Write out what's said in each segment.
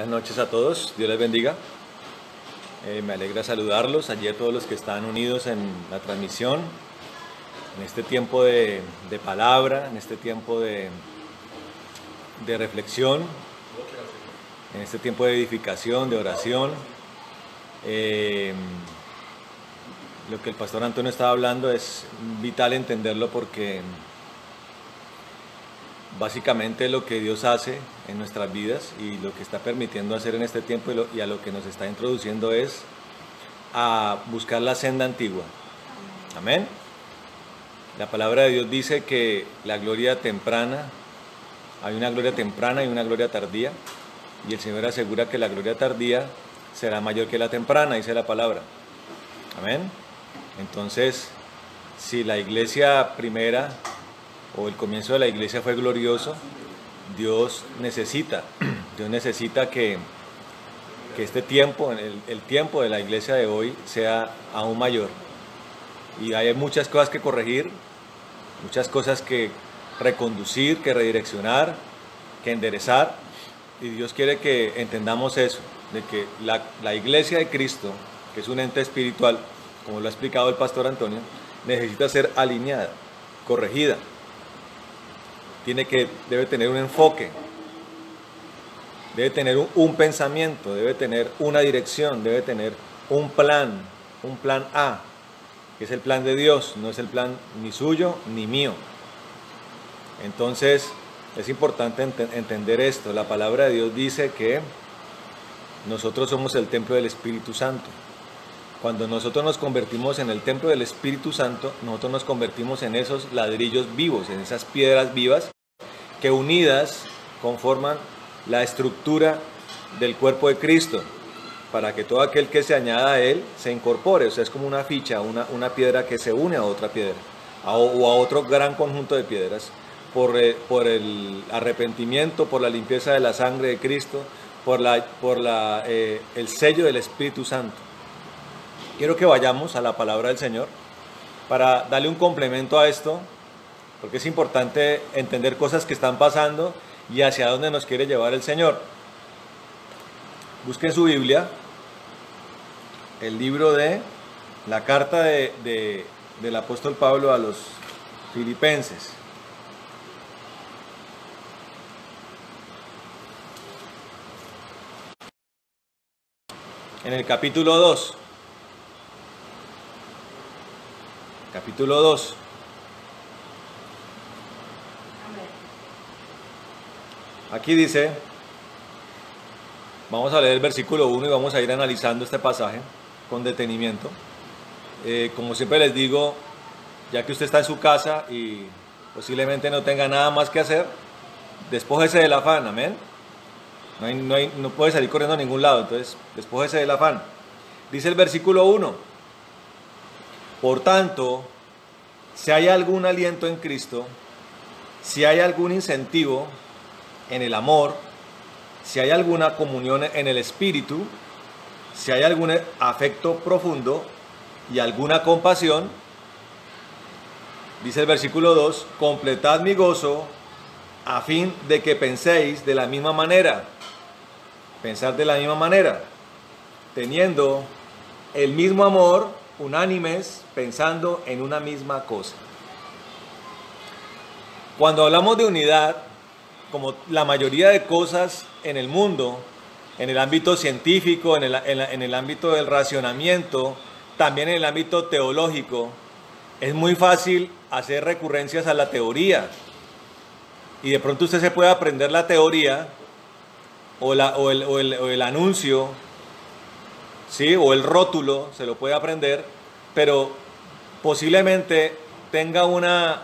Buenas noches a todos, Dios les bendiga. Me alegra saludarlos, allí a todos los que están unidos en la transmisión, en este tiempo de palabra, en este tiempo de reflexión, en este tiempo de edificación, de oración. Lo que el pastor Antonio estaba hablando es vital entenderlo porque básicamente lo que Dios hace en nuestras vidas y lo que está permitiendo hacer en este tiempo y a lo que nos está introduciendo es a buscar la senda antigua. Amén. La palabra de Dios dice que la gloria temprana, hay una gloria temprana y una gloria tardía, y el Señor asegura que la gloria tardía será mayor que la temprana, dice la palabra. Amén. Entonces, si la iglesia primera o el comienzo de la iglesia fue glorioso, Dios necesita que este tiempo, el tiempo de la iglesia de hoy sea aún mayor. Y hay muchas cosas que corregir, muchas cosas que reconducir, que redireccionar, que enderezar. Y Dios quiere que entendamos eso, de que la iglesia de Cristo, que es un ente espiritual, como lo ha explicado el pastor Antonio, necesita ser alineada, corregida. Debe tener un enfoque, debe tener un pensamiento, debe tener una dirección, debe tener un plan A, que es el plan de Dios, no es el plan ni suyo ni mío. Entonces es importante entender esto. La palabra de Dios dice que nosotros somos el templo del Espíritu Santo. Cuando nosotros nos convertimos en el templo del Espíritu Santo, nosotros nos convertimos en esos ladrillos vivos, en esas piedras vivas que unidas conforman la estructura del cuerpo de Cristo, para que todo aquel que se añada a Él se incorpore. O sea, es como una ficha, una piedra que se une a otra piedra, o a otro gran conjunto de piedras, por el arrepentimiento, por la limpieza de la sangre de Cristo, por el sello del Espíritu Santo. Quiero que vayamos a la palabra del Señor para darle un complemento a esto, porque es importante entender cosas que están pasando y hacia dónde nos quiere llevar el Señor. Busquen su Biblia, el libro de la carta del apóstol Pablo a los Filipenses. En el capítulo 2. Capítulo 2. Aquí dice, vamos a leer el versículo 1 y vamos a ir analizando este pasaje con detenimiento. Como siempre les digo, ya que usted está en su casa y posiblemente no tenga nada más que hacer, despójese del afán, amén. No puede salir corriendo a ningún lado, entonces despójese del afán. Dice el versículo 1, por tanto, si hay algún aliento en Cristo, si hay algún incentivo en el amor, si hay alguna comunión en el Espíritu, si hay algún afecto profundo y alguna compasión, dice el versículo 2, completad mi gozo a fin de que penséis de la misma manera, pensar de la misma manera, teniendo el mismo amor, unánimes, pensando en una misma cosa. Cuando hablamos de unidad, como la mayoría de cosas en el mundo, en el ámbito científico, en el ámbito del racionamiento, también en el ámbito teológico, es muy fácil hacer recurrencias a la teoría. Y de pronto usted se puede aprender la teoría o el anuncio, ¿sí? O el rótulo, se lo puede aprender, pero posiblemente tenga una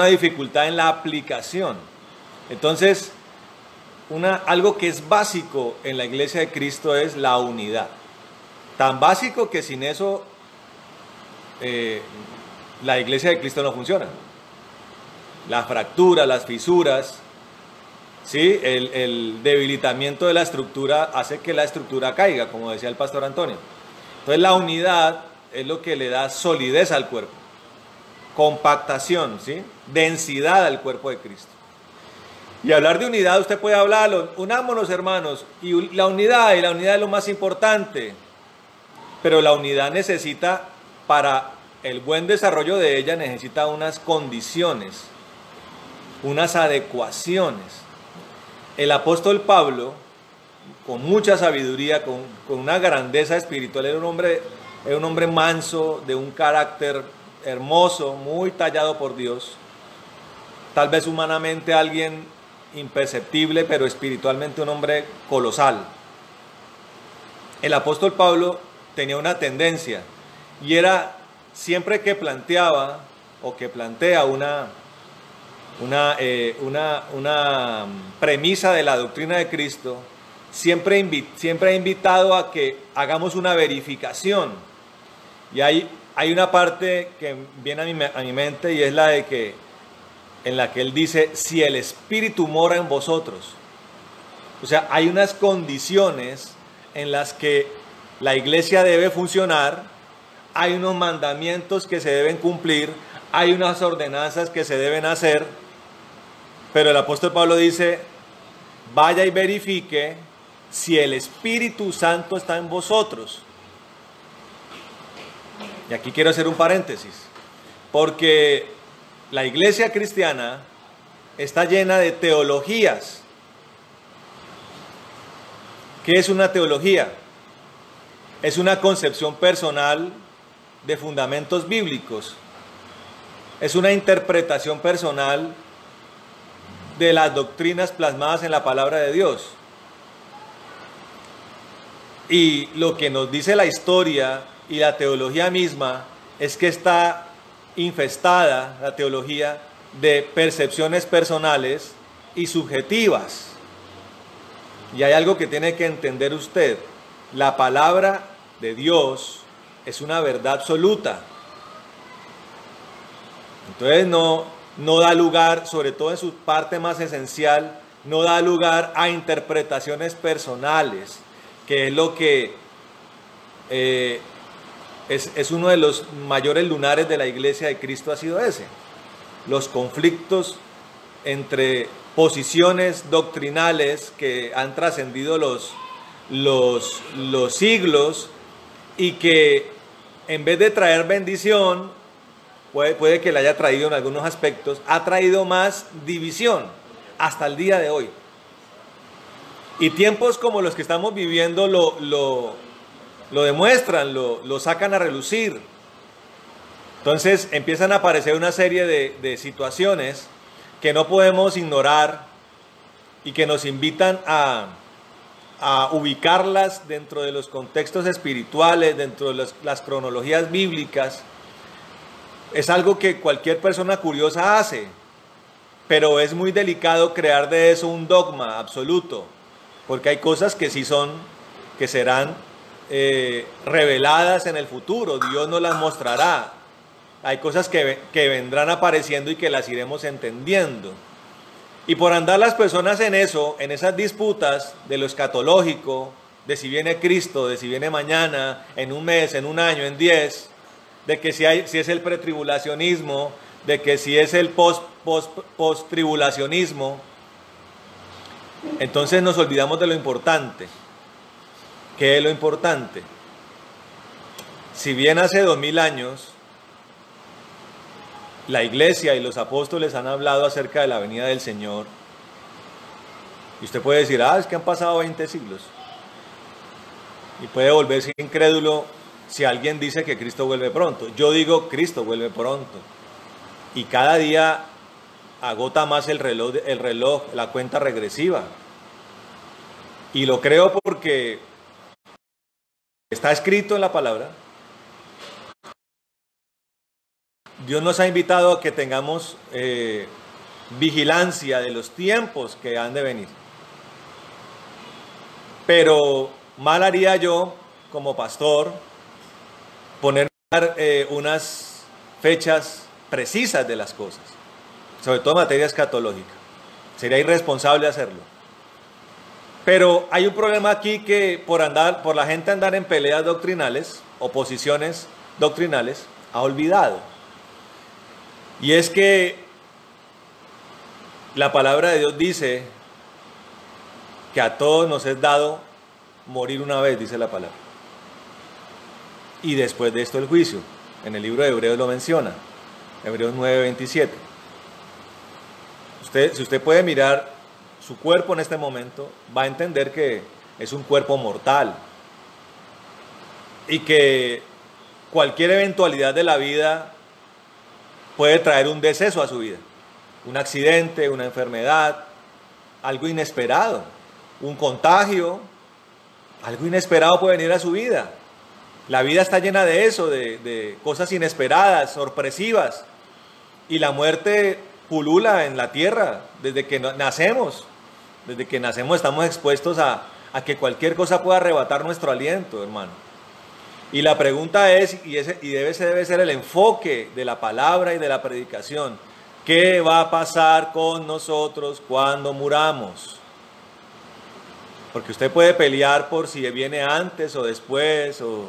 dificultad en la aplicación. Entonces, algo que es básico en la iglesia de Cristo es la unidad. Tan básico que sin eso la iglesia de Cristo no funciona. La fractura, las fisuras, ¿sí? El debilitamiento de la estructura hace que la estructura caiga, como decía el pastor Antonio. Entonces la unidad es lo que le da solidez al cuerpo, compactación, ¿sí? Densidad al cuerpo de Cristo. Y hablar de unidad, usted puede hablarlo, unámonos hermanos, y la unidad es lo más importante, pero la unidad necesita, para el buen desarrollo de ella, necesita unas condiciones, unas adecuaciones. El apóstol Pablo, con mucha sabiduría, con una grandeza espiritual, era un hombre manso, de un carácter hermoso, muy tallado por Dios, tal vez humanamente alguien imperceptible, pero espiritualmente un hombre colosal. El apóstol Pablo tenía una tendencia, y era siempre que planteaba o que plantea una premisa de la doctrina de Cristo, siempre ha invitado a que hagamos una verificación. Y hay una parte que viene a mi mente, y es la de que, en la que él dice, si el Espíritu mora en vosotros. O sea, hay unas condiciones en las que la iglesia debe funcionar, hay unos mandamientos que se deben cumplir, hay unas ordenanzas que se deben hacer, pero el apóstol Pablo dice, vaya y verifique si el Espíritu Santo está en vosotros. Y aquí quiero hacer un paréntesis, porque la iglesia cristiana está llena de teologías. ¿Qué es una teología? Es una concepción personal de fundamentos bíblicos. Es una interpretación personal de las doctrinas plasmadas en la palabra de Dios. Y lo que nos dice la historia y la teología misma es que está infestada, la teología, de percepciones personales y subjetivas. Y hay algo que tiene que entender usted: la palabra de Dios es una verdad absoluta. Entonces no da lugar, sobre todo en su parte más esencial, no da lugar a interpretaciones personales, que es lo que es uno de los mayores lunares de la Iglesia de Cristo, ha sido ese: los conflictos entre posiciones doctrinales que han trascendido los siglos, y que en vez de traer bendición, puede que le haya traído en algunos aspectos, ha traído más división hasta el día de hoy. Y tiempos como los que estamos viviendo lo demuestran, lo sacan a relucir. Entonces empiezan a aparecer una serie de situaciones que no podemos ignorar y que nos invitan a ubicarlas dentro de los contextos espirituales, dentro de las cronologías bíblicas. Es algo que cualquier persona curiosa hace, pero es muy delicado crear de eso un dogma absoluto, porque hay cosas que sí que serán reveladas en el futuro. Dios nos las mostrará. Hay cosas que vendrán apareciendo y que las iremos entendiendo. Y por andar las personas en eso, en esas disputas de lo escatológico, de si viene Cristo, de si viene mañana, en un mes, en un año, en 10, de que si es el pretribulacionismo, de que si es el post-tribulacionismo, entonces nos olvidamos de lo importante. ¿Qué es lo importante? Si bien hace 2000 años la iglesia y los apóstoles han hablado acerca de la venida del Señor, y usted puede decir, es que han pasado 20 siglos, y puede volverse incrédulo si alguien dice que Cristo vuelve pronto. Yo digo, Cristo vuelve pronto, y cada día agota más el reloj, la cuenta regresiva, y lo creo porque está escrito en la palabra. Dios nos ha invitado a que tengamos vigilancia de los tiempos que han de venir. Pero mal haría yo, como pastor, poner unas fechas precisas de las cosas, sobre todo en materia escatológica. Sería irresponsable hacerlo. Pero hay un problema aquí, que por la gente andar en peleas doctrinales, oposiciones doctrinales, ha olvidado. Y es que La palabra de Dios dice que a todos nos es dado morir una vez, dice la palabra. Y después de esto el juicio. En el libro de Hebreos lo menciona. Hebreos 9:27. Si usted puede mirar su cuerpo en este momento, va a entender que es un cuerpo mortal. Y que cualquier eventualidad de la vida puede traer un deceso a su vida. Un accidente, una enfermedad, algo inesperado, un contagio, algo inesperado puede venir a su vida. La vida está llena de eso, de cosas inesperadas, sorpresivas. Y la muerte pulula en la tierra desde que nacemos. Desde que nacemos estamos expuestos a que cualquier cosa pueda arrebatar nuestro aliento, hermano. Y la pregunta es, debe ser el enfoque de la palabra y de la predicación: ¿qué va a pasar con nosotros cuando muramos? Porque usted puede pelear por si viene antes o después, o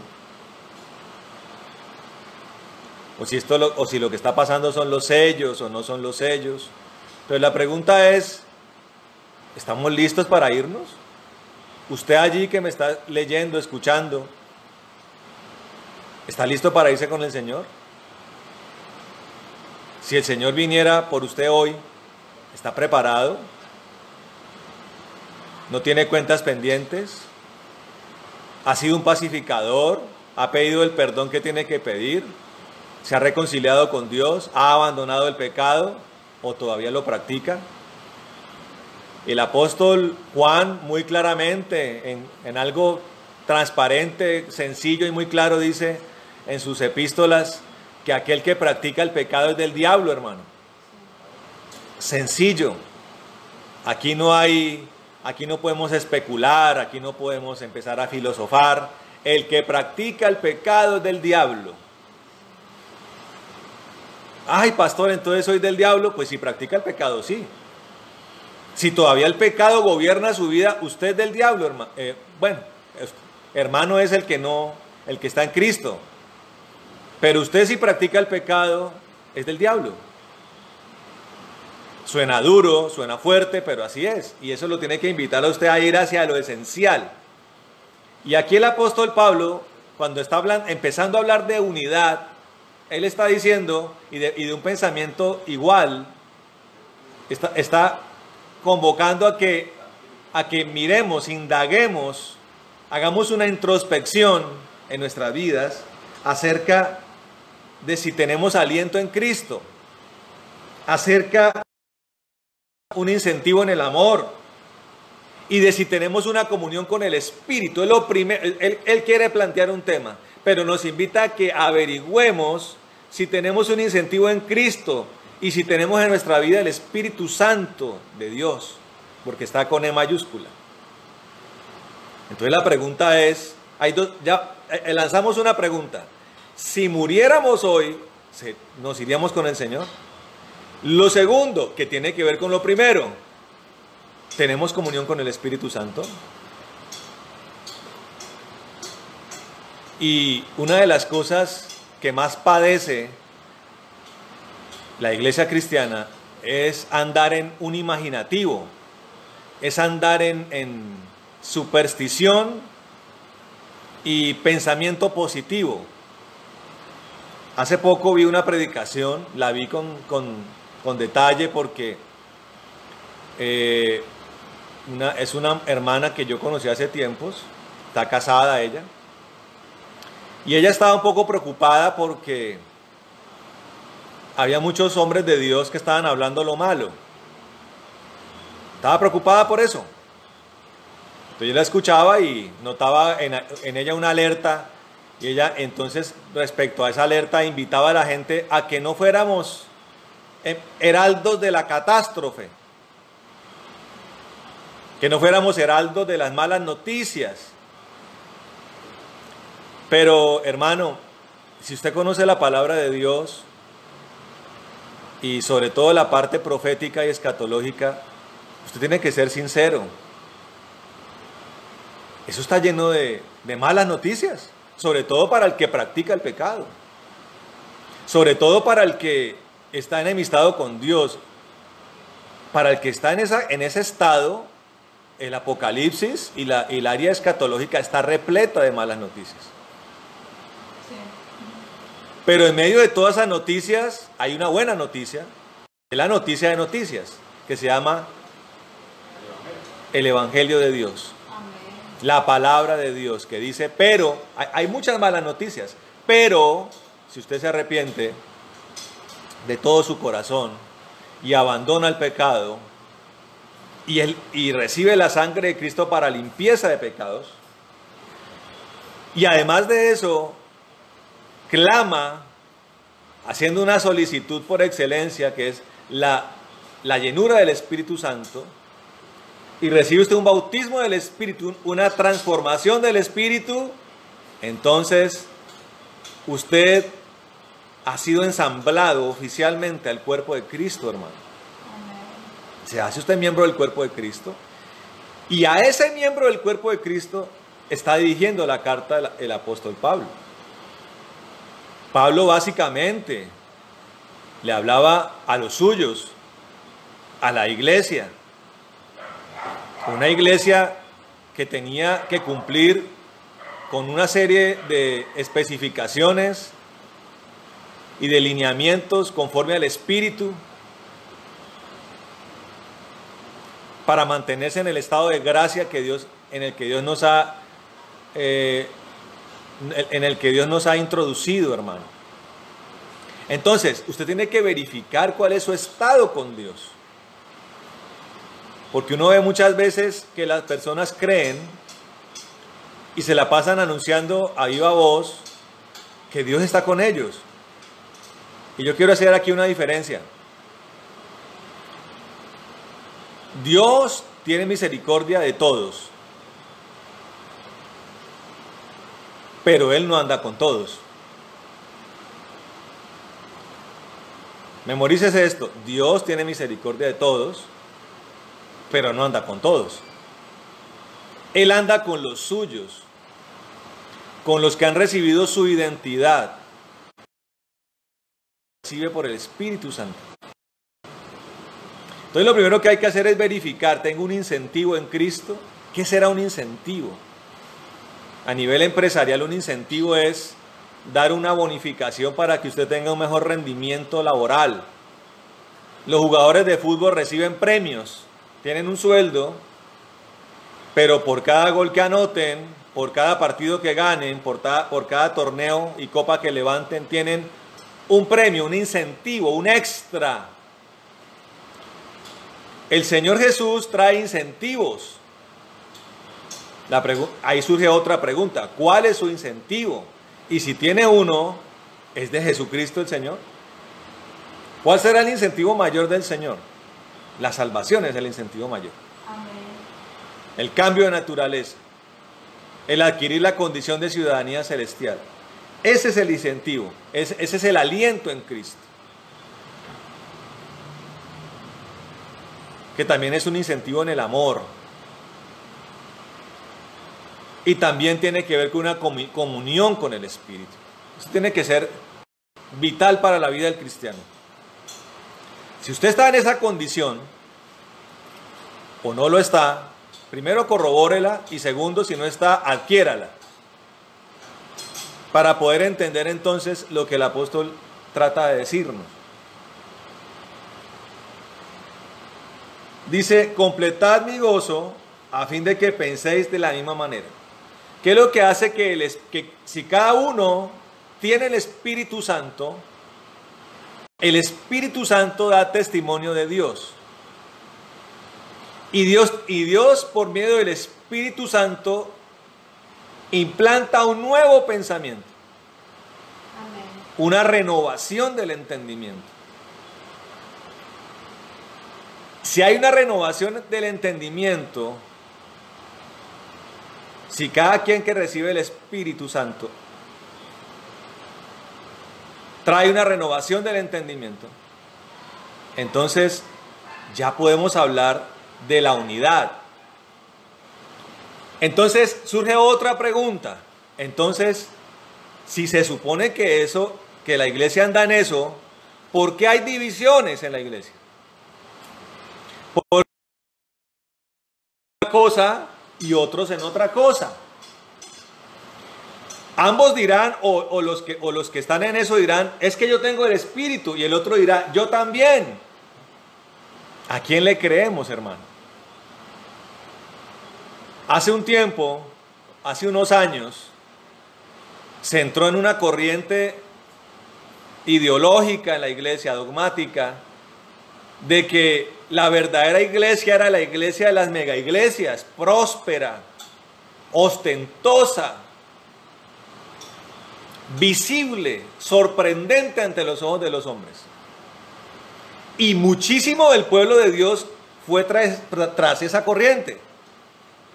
si lo que está pasando son los sellos o no son los sellos. Entonces la pregunta es, ¿estamos listos para irnos? Usted allí que me está leyendo, escuchando, ¿está listo para irse con el Señor? Si el Señor viniera por usted hoy, ¿está preparado? ¿No tiene cuentas pendientes? ¿Ha sido un pacificador? ¿Ha pedido el perdón que tiene que pedir? ¿Se ha reconciliado con Dios? ¿Ha abandonado el pecado? ¿O todavía lo practica? El apóstol Juan muy claramente, en algo transparente, sencillo y muy claro, dice en sus epístolas que aquel que practica el pecado es del diablo, hermano. Sencillo. Aquí no podemos especular, aquí no podemos empezar a filosofar. El que practica el pecado es del diablo. Ay, pastor, entonces soy del diablo. Pues si practica el pecado, sí. Si todavía el pecado gobierna su vida, usted es del diablo, hermano. Hermano es el que está en Cristo. Pero usted, si practica el pecado, es del diablo. Suena duro, suena fuerte, pero así es. Y eso lo tiene que invitar a usted a ir hacia lo esencial. Y aquí el apóstol Pablo, cuando está empezando a hablar de unidad, él está diciendo, y de un pensamiento igual, está convocando a que miremos, indaguemos, hagamos una introspección en nuestras vidas acerca de si tenemos aliento en Cristo, acerca de un incentivo en el amor y de si tenemos una comunión con el Espíritu. Es lo primero. Él quiere plantear un tema, pero nos invita a que averigüemos si tenemos un incentivo en Cristo y si tenemos en nuestra vida el Espíritu Santo de Dios, porque está con E mayúscula. Entonces la pregunta es, lanzamos una pregunta: si muriéramos hoy, ¿nos iríamos con el Señor? Lo segundo, que tiene que ver con lo primero, ¿tenemos comunión con el Espíritu Santo? Y una de las cosas que más padece la iglesia cristiana es andar en un imaginativo, es andar en superstición y pensamiento positivo. Hace poco vi una predicación, la vi con detalle porque es una hermana que yo conocí hace tiempos, está casada ella, y ella estaba un poco preocupada porque había muchos hombres de Dios que estaban hablando lo malo. Estaba preocupada por eso. Entonces yo la escuchaba y notaba en ella una alerta, y ella entonces, respecto a esa alerta, invitaba a la gente a que no fuéramos heraldos de la catástrofe, que no fuéramos heraldos de las malas noticias. Pero, hermano, si usted conoce la palabra de Dios y sobre todo la parte profética y escatológica, usted tiene que ser sincero. Eso está lleno de malas noticias, sobre todo para el que practica el pecado, sobre todo para el que está enemistado con Dios. para el que está en ese estado, el Apocalipsis y el área escatológica está repleta de malas noticias. Sí. Pero en medio de todas esas noticias hay una buena noticia, es la noticia de noticias, que se llama el Evangelio de Dios. Amén. La palabra de Dios que dice, pero, hay muchas malas noticias, pero si usted se arrepiente de todo su corazón y abandona el pecado y recibe la sangre de Cristo para limpieza de pecados, y además de eso, clama, haciendo una solicitud por excelencia, que es la llenura del Espíritu Santo, y recibe usted un bautismo del Espíritu, una transformación del Espíritu, entonces usted ha sido ensamblado oficialmente al cuerpo de Cristo, hermano. Amén. Se hace usted miembro del cuerpo de Cristo, y a ese miembro del cuerpo de Cristo está dirigiendo la carta el apóstol Pablo. Pablo básicamente le hablaba a los suyos, a la iglesia, una iglesia que tenía que cumplir con una serie de especificaciones y de lineamientos conforme al Espíritu para mantenerse en el estado de gracia en el que Dios nos ha introducido, hermano. Entonces, usted tiene que verificar cuál es su estado con Dios. Porque uno ve muchas veces que las personas creen y se la pasan anunciando a viva voz que Dios está con ellos. Y yo quiero hacer aquí una diferencia. Dios tiene misericordia de todos, pero Él no anda con todos. Memorícese esto: Dios tiene misericordia de todos, pero no anda con todos. Él anda con los suyos, con los que han recibido su identidad, recibe por el Espíritu Santo. Entonces lo primero que hay que hacer es verificar, ¿tengo un incentivo en Cristo? ¿Qué será un incentivo? A nivel empresarial, un incentivo es dar una bonificación para que usted tenga un mejor rendimiento laboral. Los jugadores de fútbol reciben premios, tienen un sueldo, pero por cada gol que anoten, por cada partido que ganen, por cada torneo y copa que levanten, tienen un premio, un incentivo, un extra. El Señor Jesús trae incentivos. Ahí surge otra pregunta: ¿cuál es su incentivo? Y si tiene uno, ¿es de Jesucristo el Señor? ¿Cuál será el incentivo mayor del Señor? La salvación es el incentivo mayor. Amén. El cambio de naturaleza, el adquirir la condición de ciudadanía celestial. Ese es el incentivo, ese es el aliento en Cristo. Que también es un incentivo en el amor. Y también tiene que ver con una comunión con el Espíritu. Eso tiene que ser vital para la vida del cristiano. Si usted está en esa condición o no lo está, primero corrobórela, y segundo, si no está, adquiérala, para poder entender entonces lo que el apóstol trata de decirnos. Dice: completad mi gozo a fin de que penséis de la misma manera. ¿Qué es lo que hace que si cada uno tiene el Espíritu Santo da testimonio de Dios? Y Dios por medio del Espíritu Santo implanta un nuevo pensamiento. Amén. Una renovación del entendimiento. Si hay una renovación del entendimiento, si cada quien que recibe el Espíritu Santo trae una renovación del entendimiento, entonces ya podemos hablar de la unidad. Entonces surge otra pregunta. Entonces, si se supone que la iglesia anda en eso, ¿por qué hay divisiones en la iglesia? por una cosa y otros en otra cosa. Ambos dirán, o los que están en eso dirán, es que yo tengo el Espíritu, y el otro dirá, yo también. ¿A quién le creemos, hermano? Hace un tiempo, hace unos años, se entró en una corriente ideológica en la iglesia, dogmática, de que la verdadera iglesia era la iglesia de las mega iglesias, próspera, ostentosa, visible, sorprendente ante los ojos de los hombres. Y muchísimo del pueblo de Dios fue tras esa corriente.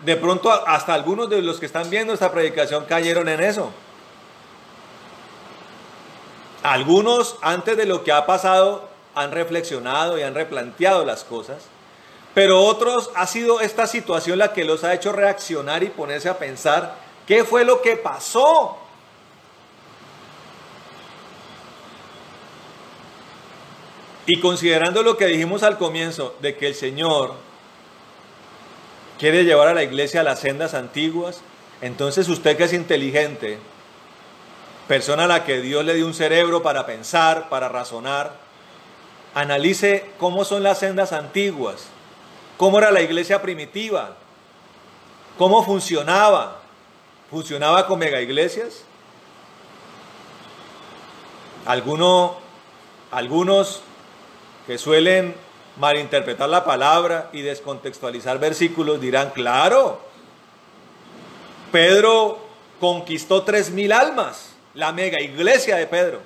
De pronto hasta algunos de los que están viendo esta predicación cayeron en eso. Algunos, antes de lo que ha pasado, han reflexionado y han replanteado las cosas, pero otros ha sido esta situación la que los ha hecho reaccionar y ponerse a pensar qué fue lo que pasó. Y considerando lo que dijimos al comienzo, de que el Señor quiere llevar a la iglesia a las sendas antiguas, entonces usted que es inteligente, persona a la que Dios le dio un cerebro para pensar, para razonar, analice cómo son las sendas antiguas, cómo era la iglesia primitiva, cómo funcionaba. ¿Funcionaba con mega iglesias? Algunos que suelen malinterpretar la palabra y descontextualizar versículos dirán, claro, Pedro conquistó 3,000 almas, la mega iglesia de Pedro.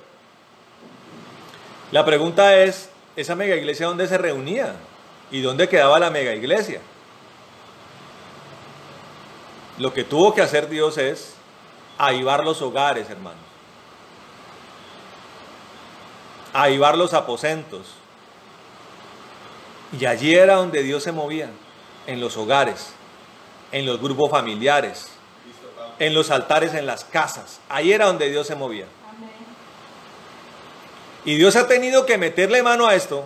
La pregunta es, ¿esa mega iglesia dónde se reunía? ¿Y dónde quedaba la mega iglesia? Lo que tuvo que hacer Dios es avivar los hogares, hermanos. Avivar los aposentos. Y allí era donde Dios se movía, en los hogares, en los grupos familiares, en los altares, en las casas. Ahí era donde Dios se movía. Amén. Y Dios ha tenido que meterle mano a esto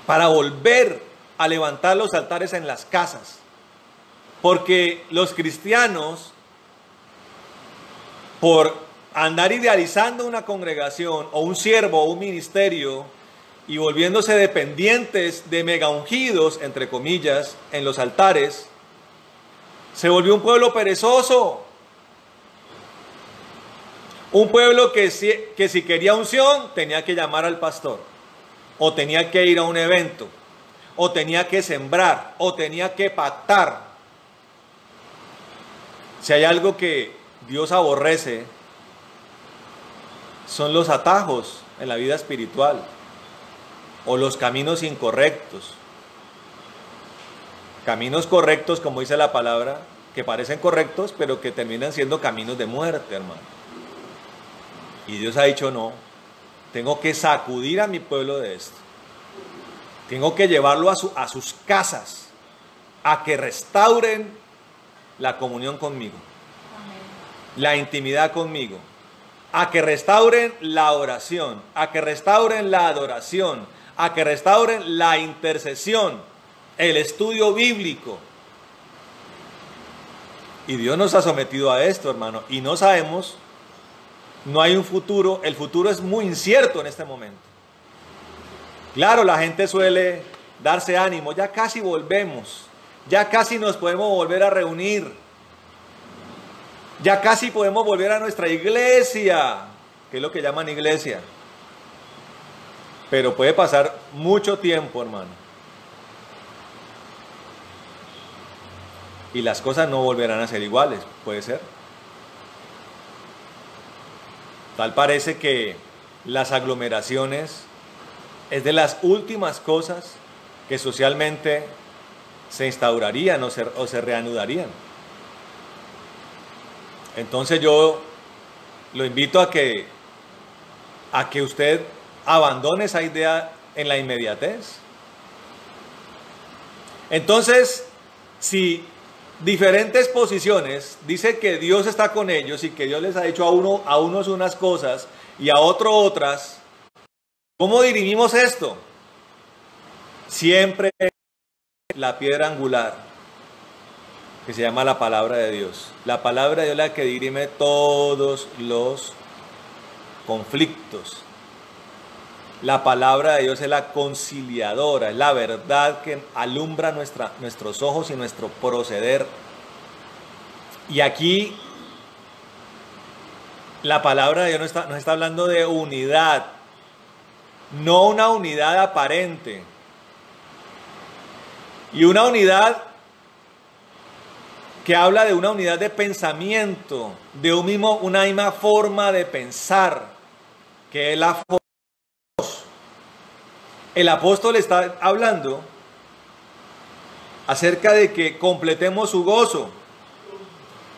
para volver a levantar los altares en las casas. Porque los cristianos, por andar idealizando una congregación o un siervo o un ministerio y volviéndose dependientes de mega ungidos, entre comillas, en los altares, se volvió un pueblo perezoso. Un pueblo que si quería unción tenía que llamar al pastor, o tenía que ir a un evento, o tenía que sembrar, o tenía que pactar. Si hay algo que Dios aborrece, son los atajos en la vida espiritual, o los caminos incorrectos. Caminos correctos, como dice la palabra, que parecen correctos, pero que terminan siendo caminos de muerte, hermano. Y Dios ha dicho, no, tengo que sacudir a mi pueblo de esto. Tengo que llevarlo a sus casas, a que restauren la comunión conmigo, Amén. la intimidad conmigo, a que restauren la oración, a que restauren la adoración, a que restauren la intercesión, el estudio bíblico. Y Dios nos ha sometido a esto, hermano, y no sabemos, no hay un futuro, el futuro es muy incierto en este momento. Claro, la gente suele darse ánimo, ya casi volvemos, ya casi nos podemos volver a reunir, ya casi podemos volver a nuestra iglesia, que es lo que llaman iglesia. Pero puede pasar mucho tiempo, hermano, y las cosas no volverán a ser iguales, puede ser. Tal parece que las aglomeraciones es de las últimas cosas que socialmente se instaurarían o se reanudarían. Entonces yo lo invito a que usted abandone esa idea en la inmediatez. Entonces, si diferentes posiciones dice que Dios está con ellos y que Dios les ha dicho a unos unas cosas y a otros otras, ¿cómo dirimimos esto? siempre la piedra angular, que se llama la palabra de Dios. La palabra de Dios es la que dirime todos los conflictos. La palabra de Dios es la conciliadora, es la verdad que alumbra nuestros ojos y nuestro proceder. Y aquí la palabra de Dios nos está hablando de unidad, no una unidad aparente. Y una unidad que habla de una unidad de pensamiento, de una misma forma de pensar, que es la forma de Dios. El apóstol está hablando acerca de que completemos su gozo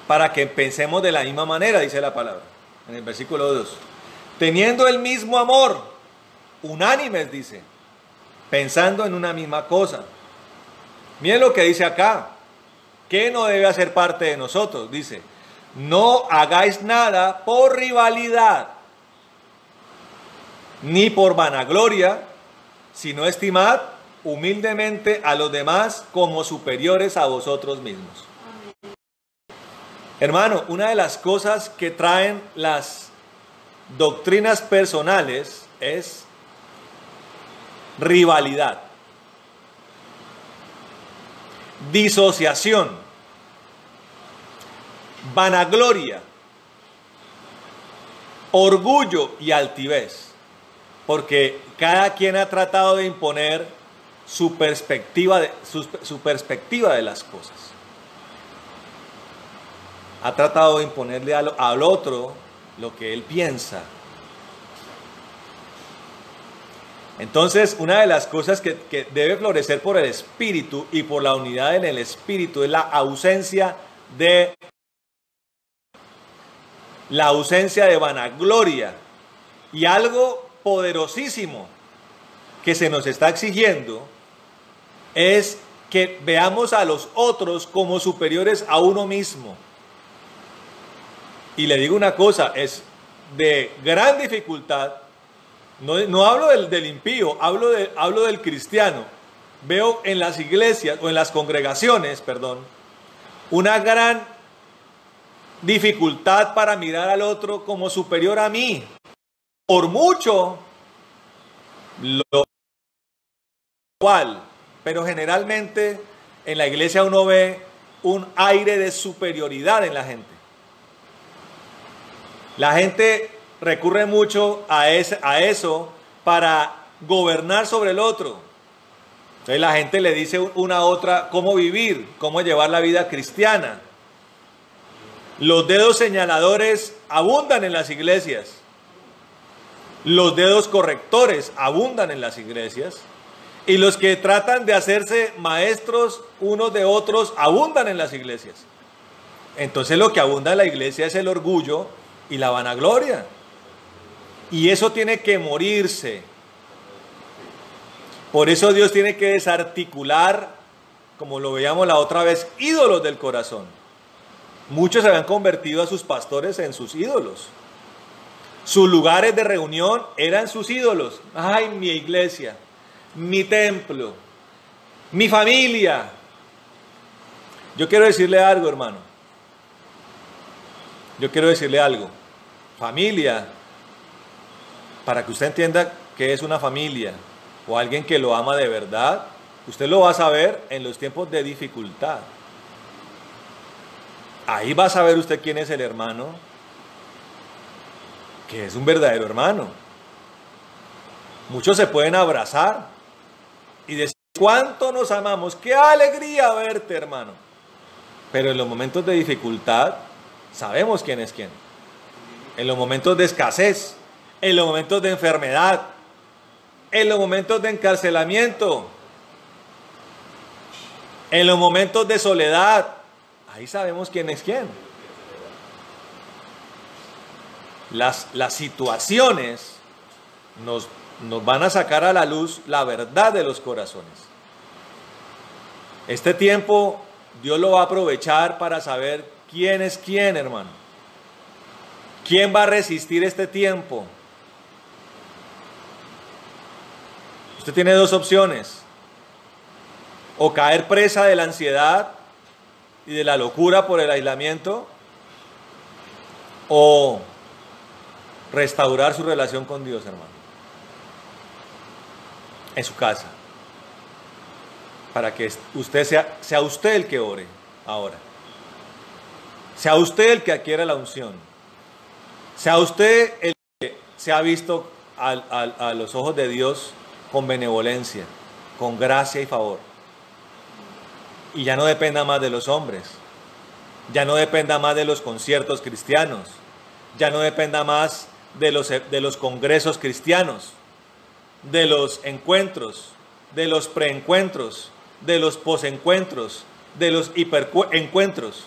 para que pensemos de la misma manera, dice la palabra, en el versículo 2. Teniendo el mismo amor, unánimes, dice, pensando en una misma cosa. Miren lo que dice acá. ¿Qué no debe hacer parte de nosotros? Dice, no hagáis nada por rivalidad, ni por vanagloria, sino estimad humildemente a los demás como superiores a vosotros mismos. Amén. Hermano, una de las cosas que traen las doctrinas personales es rivalidad, disociación, vanagloria, orgullo y altivez, porque cada quien ha tratado de imponer su perspectiva de las cosas. Ha tratado de imponerle al otro lo que él piensa. Entonces, una de las cosas que debe florecer por el Espíritu y por la unidad en el Espíritu es la ausencia de vanagloria. Y algo poderosísimo que se nos está exigiendo es que veamos a los otros como superiores a uno mismo. Y le digo una cosa, es de gran dificultad. No hablo del impío, hablo del cristiano. Veo en las iglesias, o en las congregaciones, perdón, una gran dificultad para mirar al otro como superior a mí. Por mucho, lo cual, pero generalmente en la iglesia uno ve un aire de superioridad en la gente. La gente recurre mucho a eso para gobernar sobre el otro. Entonces la gente le dice una a otra cómo vivir, cómo llevar la vida cristiana. Los dedos señaladores abundan en las iglesias. Los dedos correctores abundan en las iglesias. Y los que tratan de hacerse maestros unos de otros abundan en las iglesias. Entonces lo que abunda en la iglesia es el orgullo y la vanagloria. Y eso tiene que morirse. Por eso Dios tiene que desarticular, como lo veíamos la otra vez, ídolos del corazón. Muchos se habían convertido a sus pastores en sus ídolos. Sus lugares de reunión eran sus ídolos. Ay, mi iglesia, mi templo, mi familia. Yo quiero decirle algo, hermano. Yo quiero decirle algo. Familia, para que usted entienda qué es una familia o alguien que lo ama de verdad, usted lo va a saber en los tiempos de dificultad. Ahí va a saber usted quién es el hermano, que es un verdadero hermano. Muchos se pueden abrazar y decir cuánto nos amamos, qué alegría verte, hermano. Pero en los momentos de dificultad sabemos quién es quién. En los momentos de escasez, en los momentos de enfermedad, en los momentos de encarcelamiento, en los momentos de soledad, ahí sabemos quién es quién. Las situaciones nos van a sacar a la luz la verdad de los corazones. Este tiempo Dios lo va a aprovechar para saber quién es quién, hermano. ¿Quién va a resistir este tiempo? Usted tiene dos opciones. o caer presa de la ansiedad y de la locura por el aislamiento, o restaurar su relación con Dios, hermano, en su casa, para que usted sea usted el que ore ahora, sea usted el que adquiera la unción, sea usted el que se ha visto a los ojos de Dios con benevolencia, con gracia y favor, y ya no dependa más de los hombres, ya no dependa más de los conciertos cristianos, ya no dependa más de los congresos cristianos, de los encuentros, de los preencuentros, de los posencuentros, de los hiperencuentros.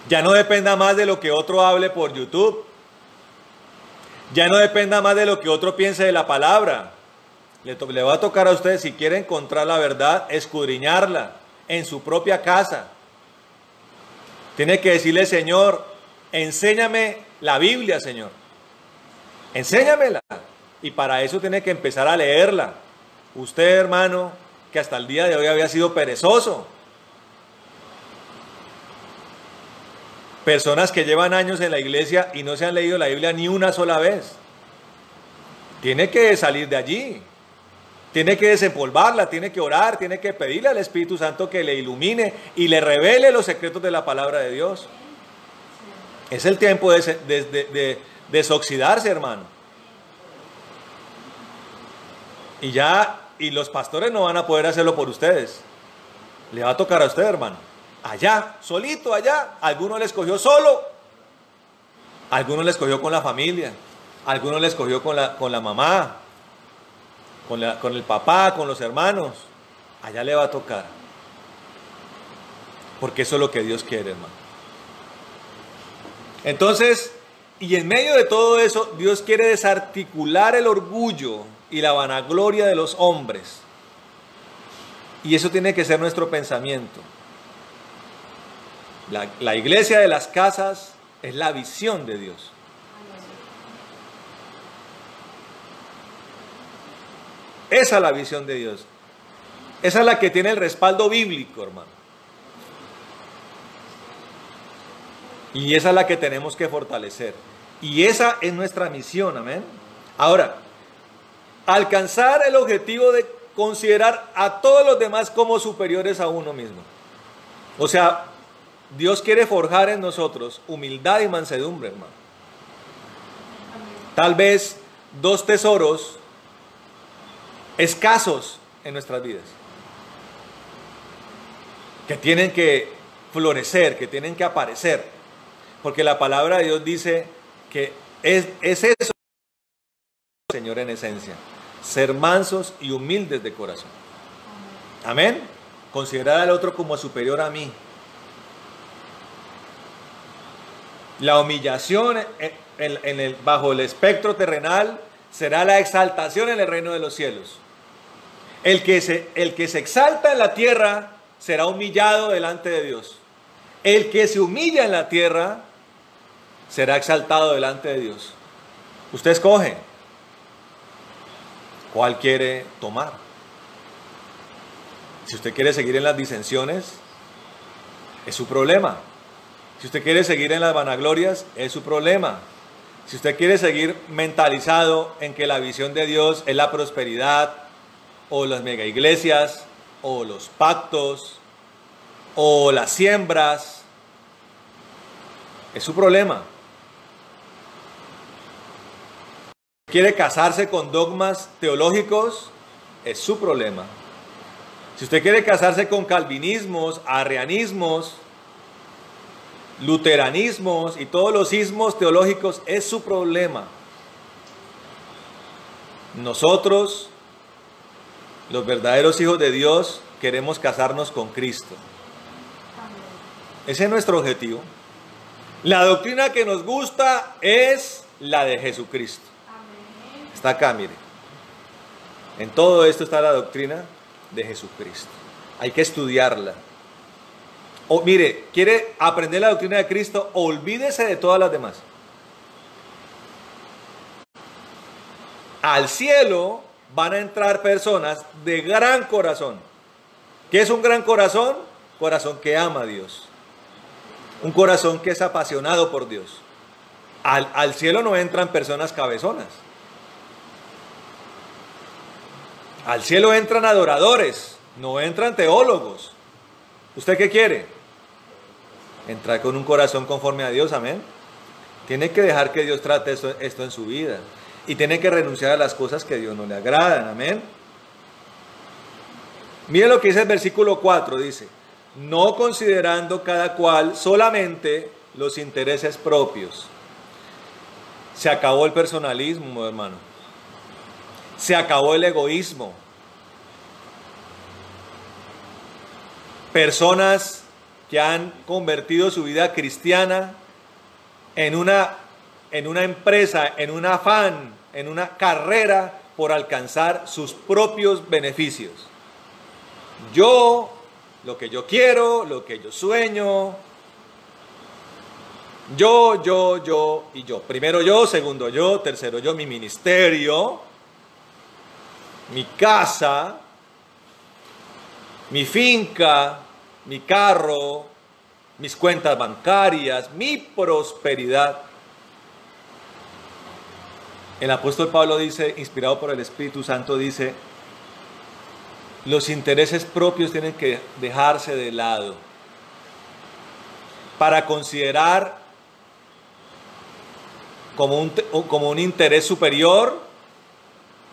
Ya no dependa más de lo que otro hable por YouTube. Ya no dependa más de lo que otro piense de la palabra. Le va a tocar a usted, si quiere encontrar la verdad, escudriñarla en su propia casa. Tiene que decirle: Señor, enséñame la Biblia, Señor. Enséñamela. Y para eso tiene que empezar a leerla. Usted, hermano, que hasta el día de hoy había sido perezoso. Personas que llevan años en la iglesia y no se han leído la Biblia ni una sola vez. Tiene que salir de allí. Tiene que desempolvarla, tiene que orar, tiene que pedirle al Espíritu Santo que le ilumine y le revele los secretos de la palabra de Dios. Es el tiempo de desoxidarse, hermano. Y los pastores no van a poder hacerlo por ustedes. Le va a tocar a usted, hermano. Allá, solito, allá. Alguno le escogió solo. Alguno le escogió con la familia. Alguno le escogió con la mamá. Con el papá, con los hermanos. Allá le va a tocar. Porque eso es lo que Dios quiere, hermano. Entonces, y en medio de todo eso, Dios quiere desarticular el orgullo y la vanagloria de los hombres. Y eso tiene que ser nuestro pensamiento. La iglesia de las casas es la visión de Dios. Esa es la visión de Dios. Esa es la que tiene el respaldo bíblico, hermano. Y esa es la que tenemos que fortalecer. Y esa es nuestra misión, amén. Ahora, alcanzar el objetivo de considerar a todos los demás como superiores a uno mismo. O sea, Dios quiere forjar en nosotros humildad y mansedumbre, hermano. Tal vez dos tesoros escasos en nuestras vidas, que tienen que florecer, que tienen que aparecer, porque la palabra de Dios dice que es eso, Señor, en esencia, ser mansos y humildes de corazón. Amén. Considerar al otro como superior a mí. La humillación bajo el espectro terrenal será la exaltación en el reino de los cielos. El que se exalta en la tierra será humillado delante de Dios. El que se humilla en la tierra será exaltado delante de Dios. Usted escoge cuál quiere tomar. Si usted quiere seguir en las disensiones, es su problema. Si usted quiere seguir en las vanaglorias, es su problema. Si usted quiere seguir mentalizado en que la visión de Dios es la prosperidad, o las mega iglesias, o los pactos, o las siembras, es su problema. ¿Quiere casarse con dogmas teológicos? Es su problema. Si usted quiere casarse con calvinismos, arrianismos, luteranismos y todos los ismos teológicos, es su problema. Nosotros, los verdaderos hijos de Dios, queremos casarnos con Cristo. Ese es nuestro objetivo. La doctrina que nos gusta es la de Jesucristo. Está acá, mire. En todo esto está la doctrina de Jesucristo. Hay que estudiarla. O mire, quiere aprender la doctrina de Cristo, olvídese de todas las demás. Al cielo van a entrar personas de gran corazón. ¿Qué es un gran corazón? Corazón que ama a Dios. Un corazón que es apasionado por Dios. Al cielo no entran personas cabezonas. Al cielo entran adoradores, no entran teólogos. ¿Usted qué quiere? Entrar con un corazón conforme a Dios, amén. Tiene que dejar que Dios trate esto en su vida. Y tiene que renunciar a las cosas que a Dios no le agradan, amén. Mire lo que dice el versículo 4, dice: no considerando cada cual solamente los intereses propios. Se acabó el personalismo, hermano. Se acabó el egoísmo. Personas que han convertido su vida cristiana en una empresa, en un afán, en una carrera por alcanzar sus propios beneficios. Yo, lo que yo quiero, lo que yo sueño. Yo y yo. Primero yo, segundo yo, tercero yo, mi ministerio, mi casa, mi finca, mi carro, mis cuentas bancarias, mi prosperidad. El apóstol Pablo dice, inspirado por el Espíritu Santo, dice: los intereses propios tienen que dejarse de lado para considerar como un interés superior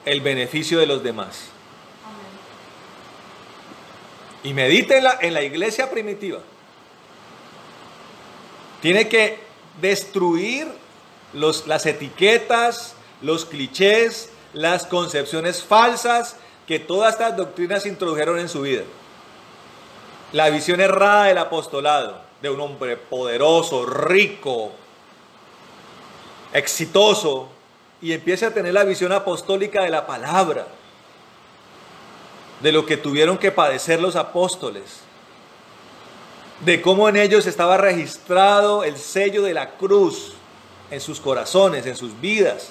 el beneficio de los demás. Y medite en la iglesia primitiva. Tiene que destruir las etiquetas, los clichés, las concepciones falsas que todas estas doctrinas introdujeron en su vida. La visión errada del apostolado, de un hombre poderoso, rico, exitoso, y empiece a tener la visión apostólica de la palabra, de lo que tuvieron que padecer los apóstoles, de cómo en ellos estaba registrado el sello de la cruz en sus corazones, en sus vidas,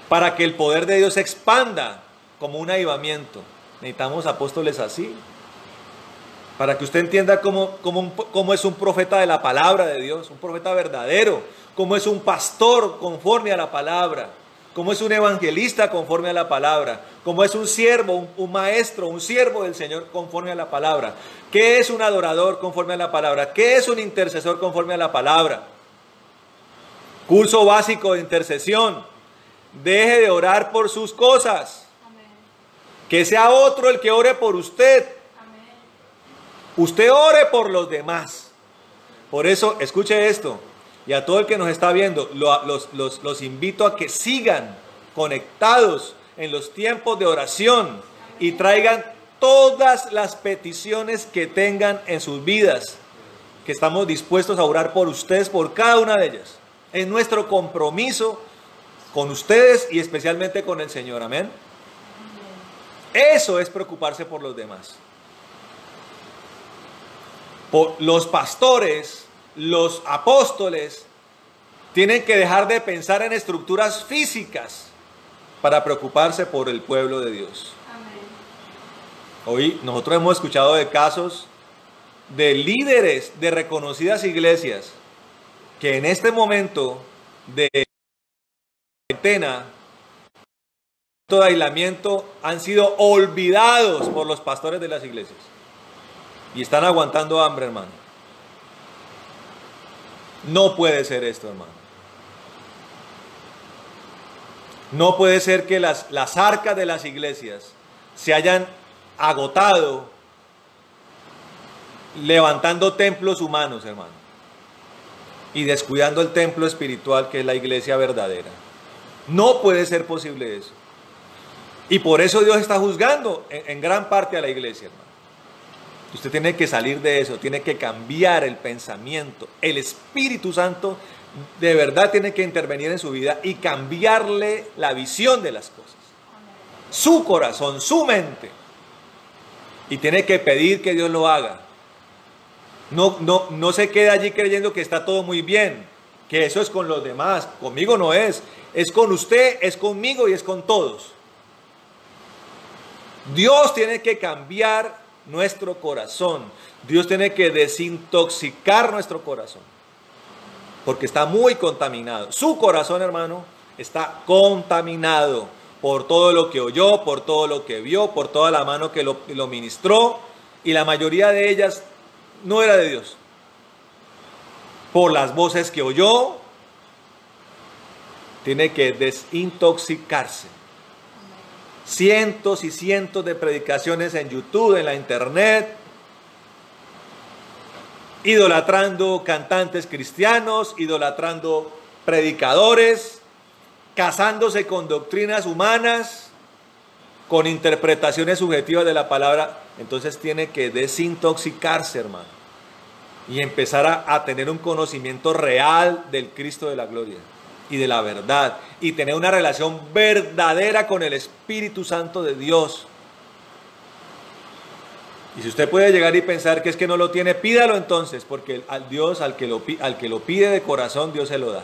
para que el poder de Dios se expanda como un avivamiento. Necesitamos apóstoles así, para que usted entienda cómo es un profeta de la palabra de Dios, un profeta verdadero, cómo es un pastor conforme a la palabra, cómo es un evangelista conforme a la palabra, cómo es un siervo, un maestro, un siervo del Señor conforme a la palabra, qué es un adorador conforme a la palabra, qué es un intercesor conforme a la palabra. Curso básico de intercesión. Deje de orar por sus cosas. Amén. Que sea otro el que ore por usted. Amén. Usted ore por los demás. Por eso, escuche esto. Y a todo el que nos está viendo, los invito a que sigan conectados en los tiempos de oración y traigan todas las peticiones que tengan en sus vidas, que estamos dispuestos a orar por ustedes, por cada una de ellas. Es nuestro compromiso con ustedes y especialmente con el Señor. Amén. Eso es preocuparse por los demás. Por los pastores, los apóstoles, tienen que dejar de pensar en estructuras físicas para preocuparse por el pueblo de Dios. Amén. Hoy nosotros hemos escuchado de casos de líderes de reconocidas iglesias que en este momento de cuarentena, de aislamiento, han sido olvidados por los pastores de las iglesias y están aguantando hambre, hermano. No puede ser esto, hermano. No puede ser que las arcas de las iglesias se hayan agotado levantando templos humanos, hermano, y descuidando el templo espiritual que es la iglesia verdadera. No puede ser posible eso. Y por eso Dios está juzgando en gran parte a la iglesia, hermano. Usted tiene que salir de eso, tiene que cambiar el pensamiento. El Espíritu Santo de verdad tiene que intervenir en su vida y cambiarle la visión de las cosas. Su corazón, su mente. Y tiene que pedir que Dios lo haga. No se quede allí creyendo que está todo muy bien. que eso es con los demás, conmigo no es con usted, es conmigo y es con todos. Dios tiene que cambiar nuestro corazón, Dios tiene que desintoxicar nuestro corazón, porque está muy contaminado. Su corazón, hermano, está contaminado por todo lo que oyó, por todo lo que vio, por toda la mano que lo ministró, y la mayoría de ellas no era de Dios. Por las voces que oyó, tiene que desintoxicarse. Cientos y cientos de predicaciones en YouTube, en la internet, idolatrando cantantes cristianos, idolatrando predicadores, casándose con doctrinas humanas, con interpretaciones subjetivas de la palabra. Entonces tiene que desintoxicarse, hermano, y empezar a tener un conocimiento real del Cristo de la gloria y de la verdad, y tener una relación verdadera con el Espíritu Santo de Dios. Y si usted puede llegar y pensar que es que no lo tiene, pídalo entonces, porque al Dios, al que lo pide de corazón, Dios se lo da.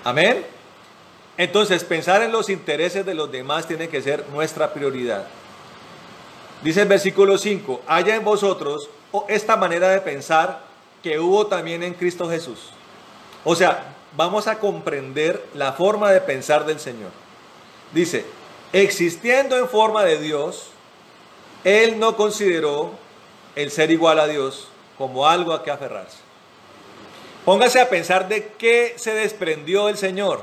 Amén. Entonces, pensar en los intereses de los demás tiene que ser nuestra prioridad. Dice el versículo 5, haya en vosotros esta manera de pensar que hubo también en Cristo Jesús. O sea, vamos a comprender la forma de pensar del Señor. Dice, existiendo en forma de Dios, Él no consideró el ser igual a Dios como algo a que aferrarse. Póngase a pensar de qué se desprendió el Señor.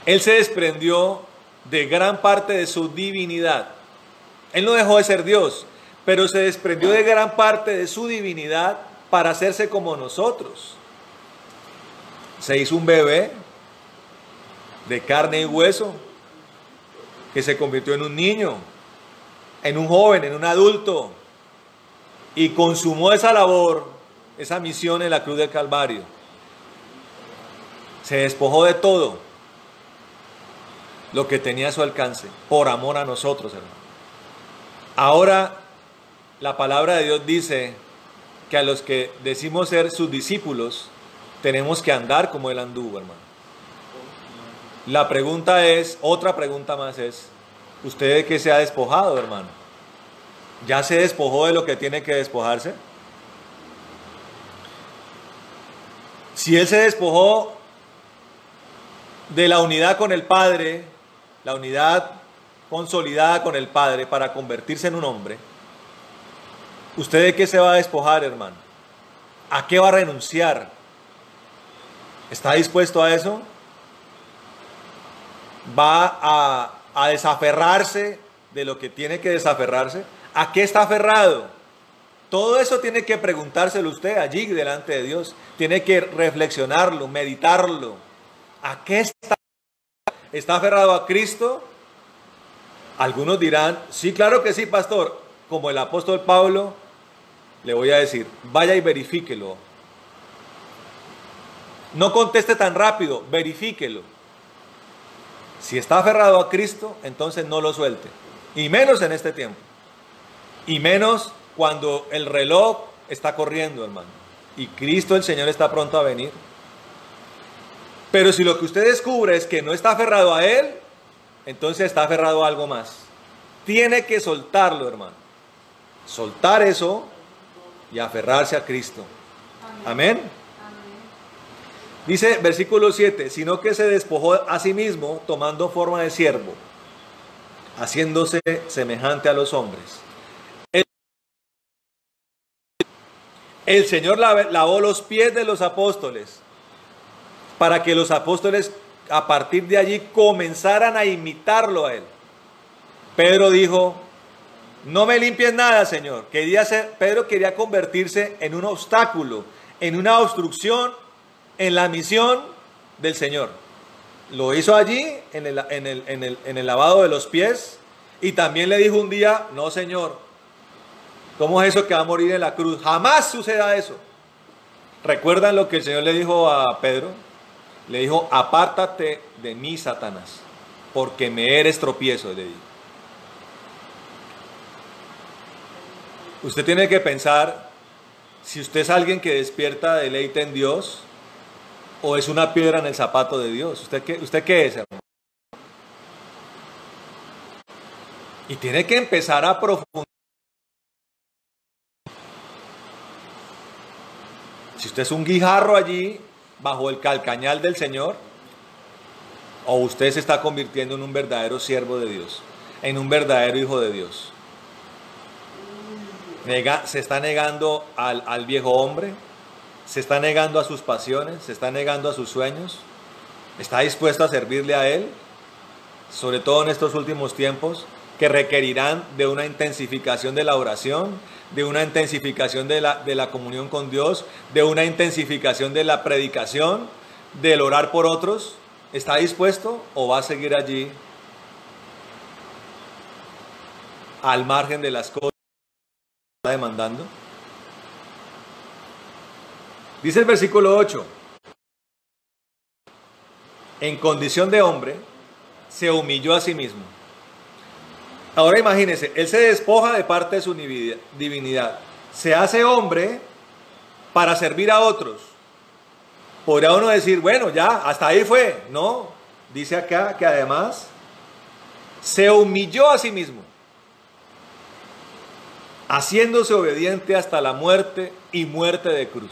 Él se desprendió de gran parte de su divinidad. Él no dejó de ser Dios, pero se desprendió de gran parte de su divinidad para hacerse como nosotros. Se hizo un bebé de carne y hueso, que se convirtió en un niño, en un joven, en un adulto, y consumó esa labor, esa misión en la cruz del Calvario. Se despojó de todo lo que tenía a su alcance, por amor a nosotros, hermano. Ahora, la palabra de Dios dice que a los que decimos ser sus discípulos, tenemos que andar como Él anduvo, hermano. La pregunta es, otra pregunta más es, ¿usted de qué se ha despojado, hermano? ¿Ya se despojó de lo que tiene que despojarse? Si Él se despojó de la unidad con el Padre, la unidad consolidada con el Padre para convertirse en un hombre, ¿usted de qué se va a despojar, hermano? ¿A qué va a renunciar? ¿Está dispuesto a eso? ¿Va a desaferrarse de lo que tiene que desaferrarse? ¿A qué está aferrado? Todo eso tiene que preguntárselo usted allí delante de Dios. Tiene que reflexionarlo, meditarlo. ¿A qué está? ¿Está aferrado a Cristo? Algunos dirán, sí, claro que sí, pastor. Como el apóstol Pablo, le voy a decir, vaya y verifíquelo. No conteste tan rápido, verifíquelo. Si está aferrado a Cristo, entonces no lo suelte. Y menos en este tiempo. Y menos cuando el reloj está corriendo, hermano. Y Cristo el Señor está pronto a venir. Pero si lo que usted descubre es que no está aferrado a Él, entonces está aferrado a algo más. Tiene que soltarlo, hermano. Soltar eso y aferrarse a Cristo. Amén. Amén. Dice versículo 7, sino que se despojó a sí mismo tomando forma de siervo, haciéndose semejante a los hombres. El Señor lavó los pies de los apóstoles para que los apóstoles a partir de allí comenzaran a imitarlo a Él. Pedro dijo, no me limpies nada, Señor. Pedro quería convertirse en un obstáculo, en una obstrucción en la misión del Señor. Lo hizo allí en el lavado de los pies, y también le dijo un día, no, Señor, ¿cómo es eso que va a morir en la cruz? Jamás suceda eso. ¿Recuerdan lo que el Señor le dijo a Pedro? Le dijo, apártate de mí, Satanás, porque me eres tropiezo, le dijo. Usted tiene que pensar si usted es alguien que despierta deleite en Dios o es una piedra en el zapato de Dios. ¿Usted qué es, hermano? Y tiene que empezar a profundizar. Si usted es un guijarro allí bajo el calcañal del Señor, o usted se está convirtiendo en un verdadero siervo de Dios, en un verdadero hijo de Dios. Se está negando al viejo hombre, se está negando a sus pasiones, se está negando a sus sueños, está dispuesto a servirle a Él, sobre todo en estos últimos tiempos, que requerirán de una intensificación de la oración, de una intensificación de la comunión con Dios, de una intensificación de la predicación, del orar por otros. ¿Está dispuesto o va a seguir allí al margen de las cosas que está demandando? Dice el versículo 8: en condición de hombre se humilló a sí mismo. Ahora imagínense, él se despoja de parte de su divinidad, se hace hombre para servir a otros. Podría uno decir, bueno, ya, hasta ahí fue. No, dice acá que además se humilló a sí mismo, haciéndose obediente hasta la muerte y muerte de cruz.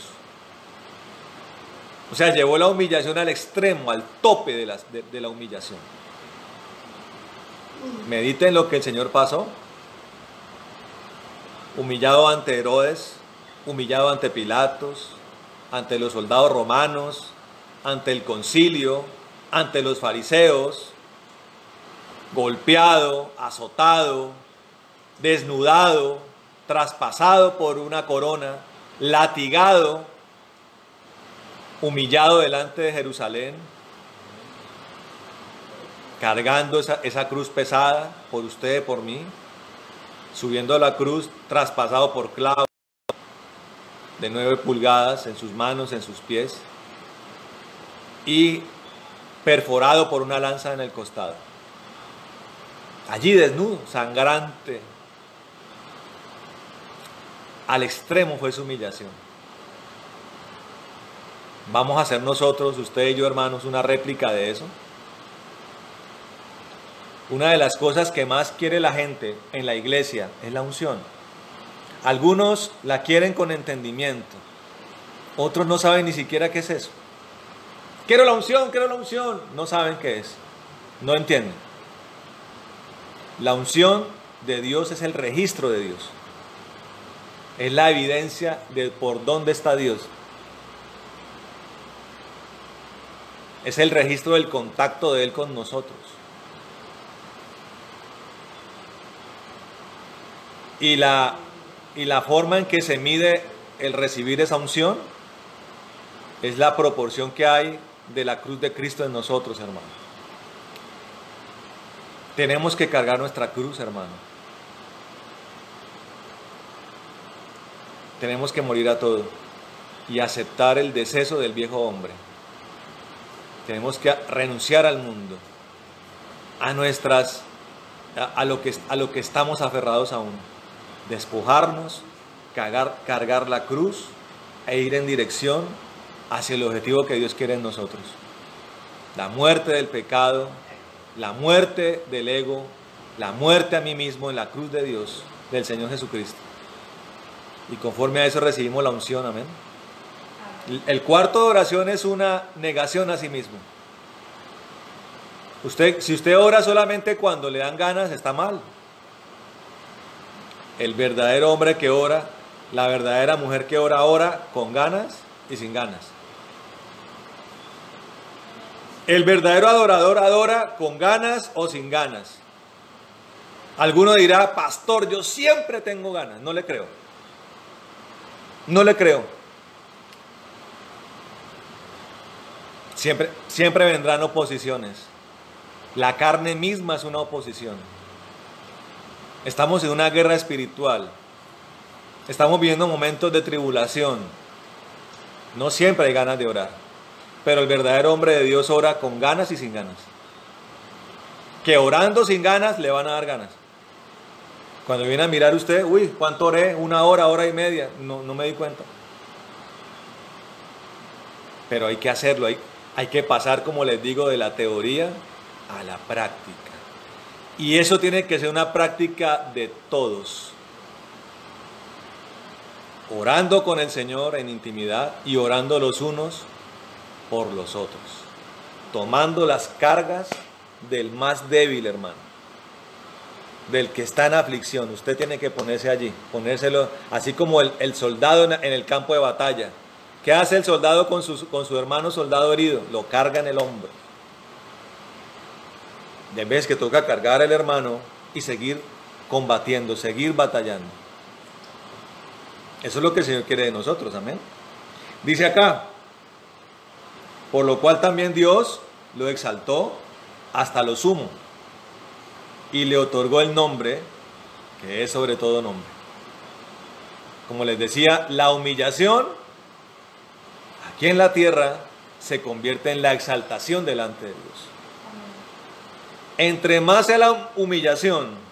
O sea, llevó la humillación al extremo, al tope de la humillación. Mediten lo que el Señor pasó. Humillado ante Herodes, humillado ante Pilatos, ante los soldados romanos, ante el concilio, ante los fariseos, golpeado, azotado, desnudado, traspasado por una corona, latigado, humillado delante de Jerusalén, cargando esa cruz pesada por usted y por mí, subiendo a la cruz, traspasado por clavos de 9 pulgadas en sus manos, en sus pies, y perforado por una lanza en el costado. Allí desnudo, sangrante. Al extremo fue su humillación. ¿Vamos a hacer nosotros, usted y yo, hermanos, una réplica de eso? Una de las cosas que más quiere la gente en la iglesia es la unción. Algunos la quieren con entendimiento, otros no saben ni siquiera qué es eso. Quiero la unción, no saben qué es, no entienden. La unción de Dios es el registro de Dios, es la evidencia de por dónde está Dios. Es el registro del contacto de Él con nosotros. Y la forma en que se mide el recibir esa unción es la proporción que hay de la cruz de Cristo en nosotros, hermano. Tenemos que cargar nuestra cruz, hermano. Tenemos que morir a todo y aceptar el deceso del viejo hombre. Tenemos que renunciar al mundo, a lo que estamos aferrados aún. Despojarnos, cargar la cruz e ir en dirección hacia el objetivo que Dios quiere en nosotros. La muerte del pecado, la muerte del ego, la muerte a mí mismo en la cruz de Dios, del Señor Jesucristo. Y conforme a eso recibimos la unción, amén. El cuarto de oración es una negación a sí mismo. Si usted ora solamente cuando le dan ganas, está mal. El verdadero hombre que ora, la verdadera mujer que ora, ora con ganas y sin ganas. El verdadero adorador adora con ganas o sin ganas. Alguno dirá, pastor, yo siempre tengo ganas. No le creo. No le creo. Siempre vendrán oposiciones. La carne misma es una oposición. Estamos en una guerra espiritual. Estamos viviendo momentos de tribulación. No siempre hay ganas de orar. Pero el verdadero hombre de Dios ora con ganas y sin ganas. Que orando sin ganas le van a dar ganas. Cuando viene a mirar usted, uy, ¿cuánto oré? 1 hora, hora y media. No me di cuenta. pero hay que hacerlo, hay que pasar, como les digo, de la teoría a la práctica. Y eso tiene que ser una práctica de todos. Orando con el Señor en intimidad y orando los unos por los otros. Tomando las cargas del más débil, hermano. Del que está en aflicción. Usted tiene que ponerse allí, ponérselo, así como el soldado en el campo de batalla. ¿Qué hace el soldado con su hermano soldado herido? Lo carga en el hombro. De vez que toca cargar al hermano y seguir combatiendo, seguir batallando. Eso es lo que el Señor quiere de nosotros, amén. Dice acá, por lo cual también Dios lo exaltó hasta lo sumo y le otorgó el nombre que es sobre todo nombre. Como les decía, la humillación aquí en la tierra se convierte en la exaltación delante de Dios. Entre más sea la humillación,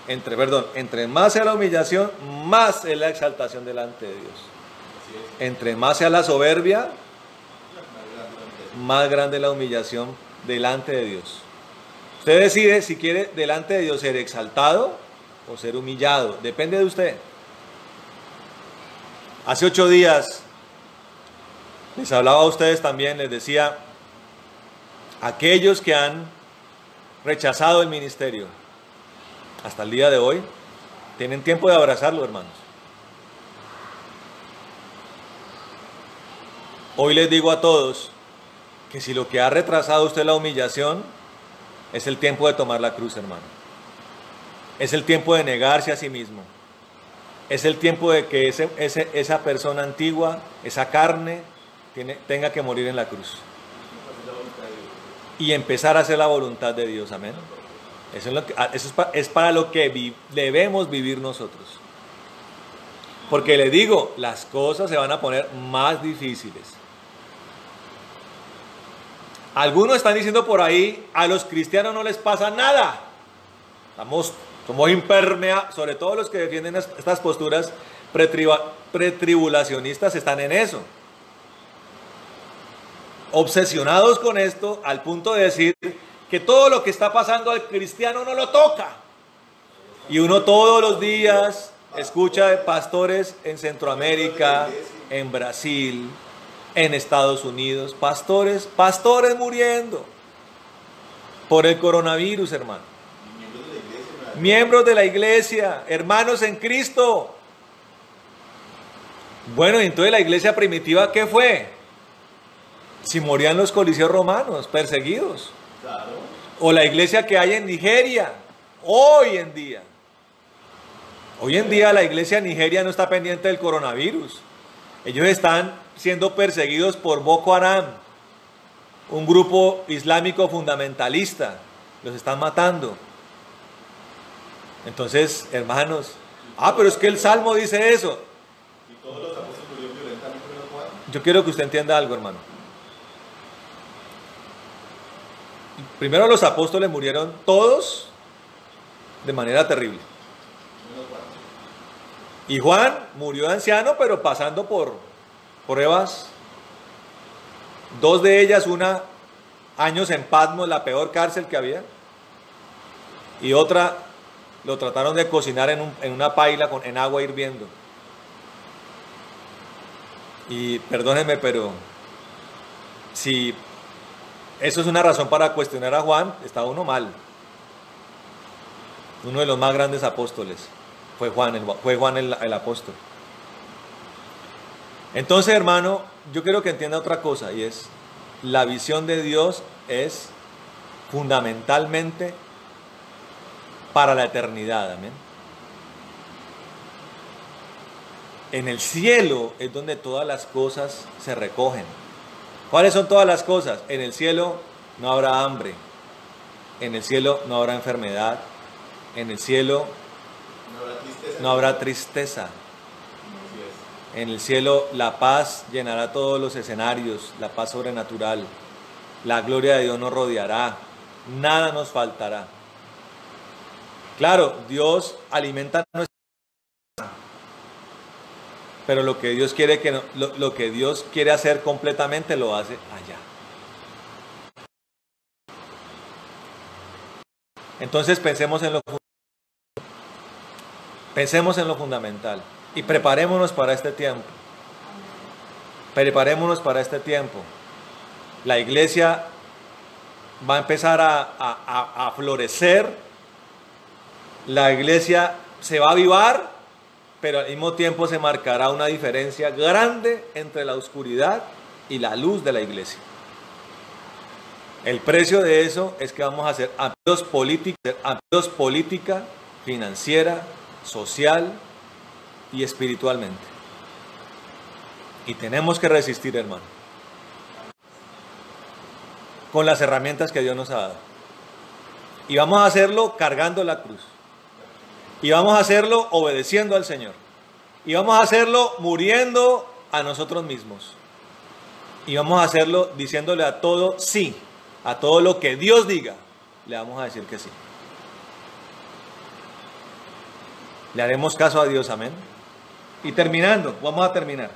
entre más sea la humillación, más es la exaltación delante de Dios. Entre más sea la soberbia, más grande la humillación delante de Dios. Usted decide si quiere delante de Dios ser exaltado o ser humillado. Depende de usted. Hace 8 días les hablaba a ustedes también, les decía, aquellos que han rechazado el ministerio hasta el día de hoy, tienen tiempo de abrazarlo, hermanos. Hoy les digo a todos que si lo que ha retrasado usted la humillación, es el tiempo de tomar la cruz, hermano. Es el tiempo de negarse a sí mismo. Es el tiempo de que esa persona antigua, esa carne, tenga que morir en la cruz. Y empezar a hacer la voluntad de Dios, amén. Eso es para lo que debemos vivir nosotros. Porque le digo, las cosas se van a poner más difíciles. Algunos están diciendo por ahí, a los cristianos no les pasa nada. Somos impermeables, sobre todo los que defienden estas posturas pretribulacionistas están en eso. Obsesionados con esto al punto de decir que todo lo que está pasando al cristiano no lo toca. Y uno todos los días escucha de pastores en Centroamérica, en Brasil, en Estados Unidos, pastores muriendo por el coronavirus, hermano. Miembros de la iglesia, hermanos en Cristo. Bueno, y entonces la iglesia primitiva, ¿qué fue? Si morían los coliseos romanos, perseguidos. Claro. O la iglesia que hay en Nigeria, hoy en día. Hoy en día la iglesia en Nigeria no está pendiente del coronavirus. Ellos están siendo perseguidos por Boko Haram, un grupo islámico fundamentalista. Los están matando. Entonces, hermanos, pero es que el Salmo dice eso. ¿Y todos los apóstoles murieron violentamente menos Juan? Yo quiero que usted entienda algo, hermano. Primero los apóstoles murieron todos de manera terrible. Y Juan murió de anciano, pero pasando por pruebas. 2 de ellas, una años en Patmos, la peor cárcel que había. Y otra lo trataron de cocinar en una paila en agua hirviendo. Y perdónenme, pero si eso es una razón para cuestionar a Juan, está uno mal. Uno de los más grandes apóstoles fue Juan el apóstol. Entonces, hermano, yo quiero que entienda otra cosa, y es, la visión de Dios es fundamentalmente para la eternidad, amén. En el cielo es donde todas las cosas se recogen. ¿Cuáles son todas las cosas? En el cielo no habrá hambre, en el cielo no habrá enfermedad, en el cielo no habrá tristeza. En el cielo la paz llenará todos los escenarios, la paz sobrenatural. La gloria de Dios nos rodeará, nada nos faltará. Claro, Dios alimenta nuestra Pero lo que Dios quiere lo que Dios quiere hacer completamente lo hace allá. Entonces pensemos en lo fundamental y preparémonos para este tiempo. Preparémonos para este tiempo. La iglesia va a empezar a florecer. La iglesia se va a avivar, pero al mismo tiempo se marcará una diferencia grande entre la oscuridad y la luz de la iglesia. El precio de eso es que vamos a hacer amigos política, financiera, social y espiritualmente. Y tenemos que resistir, hermano, con las herramientas que Dios nos ha dado. Y vamos a hacerlo cargando la cruz. Y vamos a hacerlo obedeciendo al Señor. Y vamos a hacerlo muriendo a nosotros mismos. Y vamos a hacerlo diciéndole a todo sí. A todo lo que Dios diga, le vamos a decir que sí. Le haremos caso a Dios, amén. Y terminando, vamos a terminar.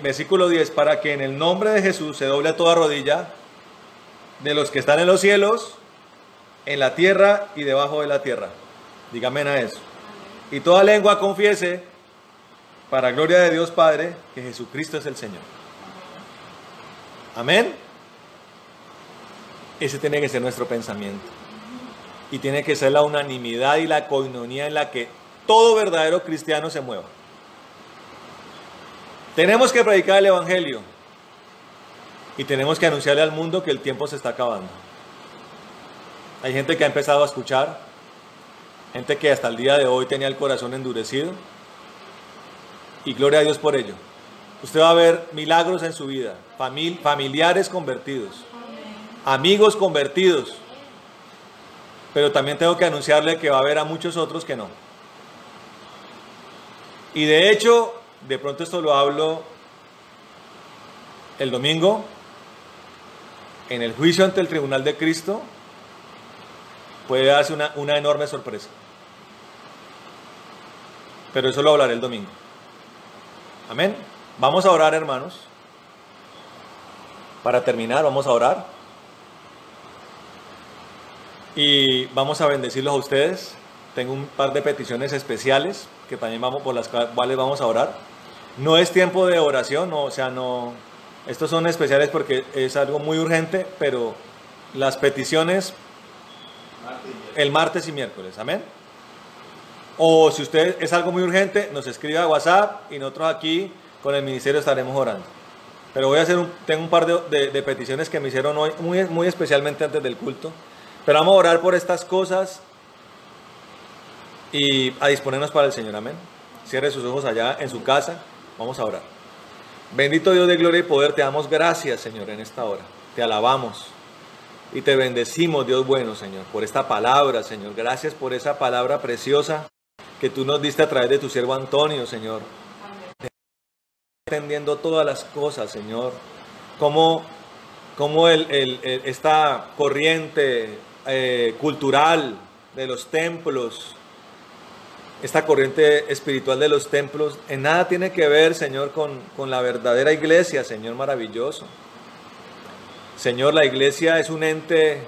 Versículo 10, para que en el nombre de Jesús se doble toda rodilla de los que están en los cielos, en la tierra y debajo de la tierra. Dígame a eso. Y toda lengua confiese, para gloria de Dios Padre, que Jesucristo es el Señor. Amén. Ese tiene que ser nuestro pensamiento. Y tiene que ser la unanimidad y la coinonía en la que todo verdadero cristiano se mueva. Tenemos que predicar el Evangelio. Y tenemos que anunciarle al mundo que el tiempo se está acabando. Hay gente que ha empezado a escuchar. Gente que hasta el día de hoy tenía el corazón endurecido. Y gloria a Dios por ello. Usted va a ver milagros en su vida. Familiares convertidos. Amigos convertidos, pero también tengo que anunciarle que va a haber a muchos otros que no. Y de hecho, de pronto esto lo hablo el domingo, en el juicio ante el tribunal de Cristo, puede darse una enorme sorpresa. Pero eso lo hablaré el domingo. Amén. Vamos a orar, hermanos. Para terminar, vamos a orar. Y vamos a bendecirlos a ustedes. Tengo un par de peticiones especiales que también por las cuales vamos a orar. No es tiempo de oración, estos son especiales porque es algo muy urgente, pero las peticiones el martes y miércoles, amén. O si usted es algo muy urgente, nos escribe a WhatsApp y nosotros aquí con el ministerio estaremos orando. Pero tengo un par de peticiones que me hicieron hoy, muy especialmente antes del culto. Pero vamos a orar por estas cosas y a disponernos para el Señor, amén. Cierre sus ojos allá en su casa, vamos a orar. Bendito Dios de gloria y poder, te damos gracias, Señor, en esta hora. Te alabamos y te bendecimos, Dios bueno, Señor, por esta palabra, Señor. Gracias por esa palabra preciosa que tú nos diste a través de tu siervo Antonio, Señor. Entendiendo todas las cosas, Señor. Cómo esta corriente cultural de los templos, esta corriente espiritual de los templos, en nada tiene que ver, Señor, con la verdadera iglesia, Señor maravilloso. Señor, la iglesia es un ente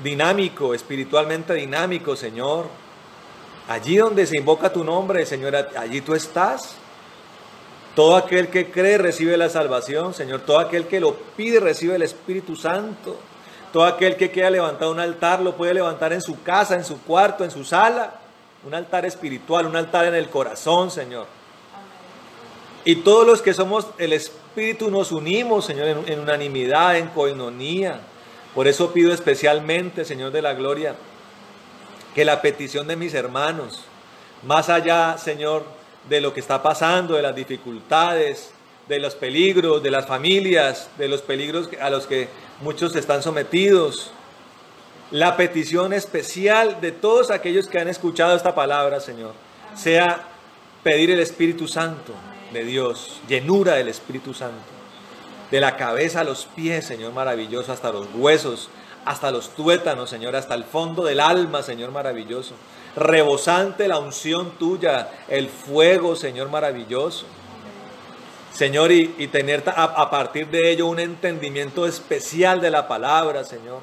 dinámico, espiritualmente dinámico, Señor. Allí donde se invoca tu nombre, Señor, allí tú estás. Todo aquel que cree recibe la salvación, Señor. Todo aquel que lo pide recibe el Espíritu Santo. Todo aquel que quiera levantar un altar lo puede levantar en su casa, en su cuarto, en su sala. Un altar espiritual, un altar en el corazón, Señor. Y todos los que somos el Espíritu nos unimos, Señor, en unanimidad, en coinonía. Por eso pido especialmente, Señor de la gloria, que la petición de mis hermanos, más allá, Señor, de lo que está pasando, de las dificultades, de los peligros, de las familias, de los peligros a los que muchos están sometidos. La petición especial de todos aquellos que han escuchado esta palabra, Señor, sea pedir el Espíritu Santo de Dios, llenura del Espíritu Santo, de la cabeza a los pies, Señor maravilloso, hasta los huesos, hasta los tuétanos, Señor, hasta el fondo del alma, Señor maravilloso. rebosante la unción tuya, el fuego, Señor, maravilloso. Señor, y tener a partir de ello un entendimiento especial de la palabra, Señor.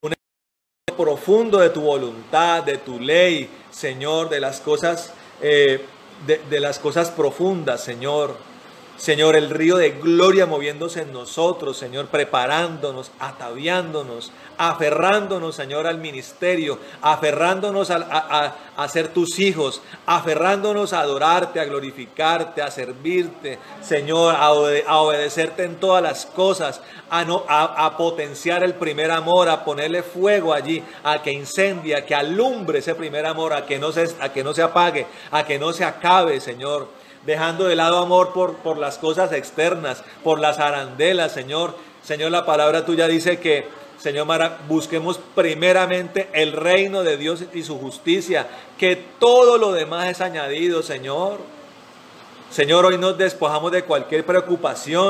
Un entendimiento profundo de tu voluntad, de tu ley, Señor, de las cosas, de las cosas profundas, Señor. Señor, el río de gloria moviéndose en nosotros, Señor, preparándonos, ataviándonos, aferrándonos, Señor, al ministerio, aferrándonos a ser tus hijos, aferrándonos a adorarte, a glorificarte, a servirte, Señor, a obedecerte en todas las cosas, a potenciar el primer amor, a ponerle fuego allí, a que incendie, a que alumbre ese primer amor, a que no se apague, a que no se acabe, Señor. Dejando de lado amor por las cosas externas, por las arandelas, Señor. Señor, la palabra tuya dice que, Señor, busquemos primeramente el reino de Dios y su justicia, que todo lo demás es añadido, Señor. Señor, hoy nos despojamos de cualquier preocupación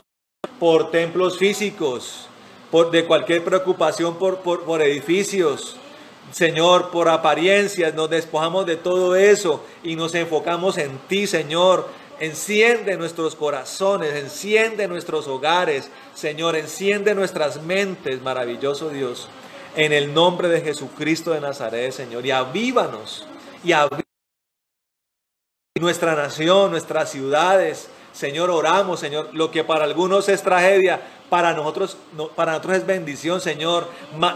por templos físicos, de cualquier preocupación por edificios. Señor, por apariencias, nos despojamos de todo eso y nos enfocamos en ti, Señor. Enciende nuestros corazones, enciende nuestros hogares, Señor, enciende nuestras mentes, maravilloso Dios, en el nombre de Jesucristo de Nazaret, Señor, y avívanos, nuestra nación, nuestras ciudades, Señor, oramos, Señor, lo que para algunos es tragedia, para nosotros es bendición, Señor.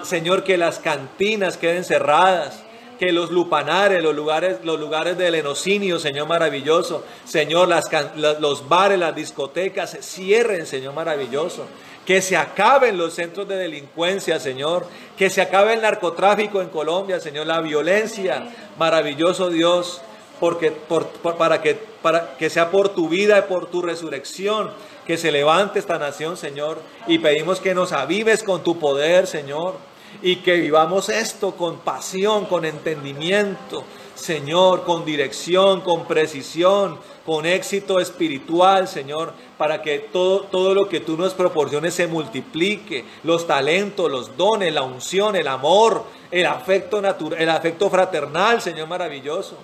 Señor, que las cantinas queden cerradas, que los lupanares, los lugares del enocinio, Señor, maravilloso, Señor, los bares, las discotecas se cierren, Señor, maravilloso. Que se acaben los centros de delincuencia, Señor. Que se acabe el narcotráfico en Colombia, Señor, la violencia, maravilloso Dios. Para que sea por tu vida y por tu resurrección que se levante esta nación, Señor, y pedimos que nos avives con tu poder, Señor, y que vivamos esto con pasión, con entendimiento, Señor, con dirección, con precisión, con éxito espiritual, Señor, para que todo lo que tú nos proporciones se multiplique, los talentos, los dones, la unción, el amor, el afecto natural, el afecto fraternal, Señor, maravilloso.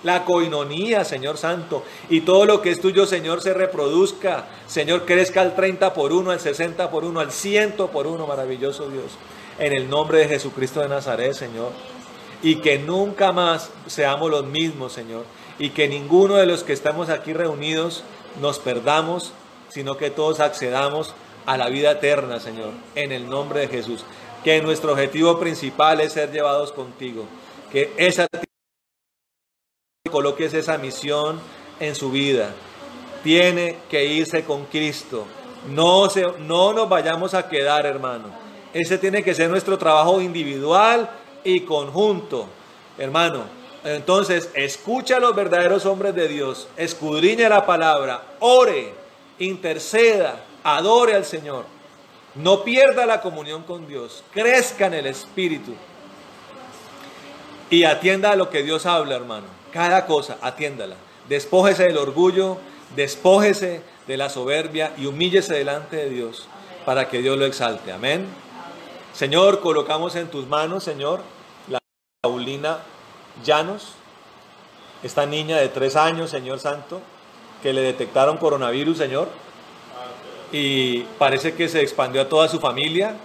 La coinonía, Señor Santo, y todo lo que es tuyo, Señor, se reproduzca, Señor, crezca al 30 por 1, al 60 por 1, al 100 por 1, maravilloso Dios, en el nombre de Jesucristo de Nazaret, Señor, y que nunca más seamos los mismos, Señor, y que ninguno de los que estamos aquí reunidos nos perdamos, sino que todos accedamos a la vida eterna, Señor, en el nombre de Jesús, que nuestro objetivo principal es ser llevados contigo, que coloques esa misión en su vida. Tiene que irse con Cristo. No nos vayamos a quedar, hermano. Ese tiene que ser nuestro trabajo individual y conjunto, hermano. Entonces, escucha a los verdaderos hombres de Dios, escudriñe la palabra, ore, interceda, adore al Señor. No pierda la comunión con Dios, crezca en el Espíritu y atienda a lo que Dios habla, hermano. Cada cosa, atiéndala. Despójese del orgullo, despójese de la soberbia y humíllese delante de Dios para que Dios lo exalte. Amén. Señor, colocamos en tus manos, Señor, la Paulina Llanos, esta niña de 3 años, Señor Santo, que le detectaron coronavirus, Señor, y parece que se expandió a toda su familia.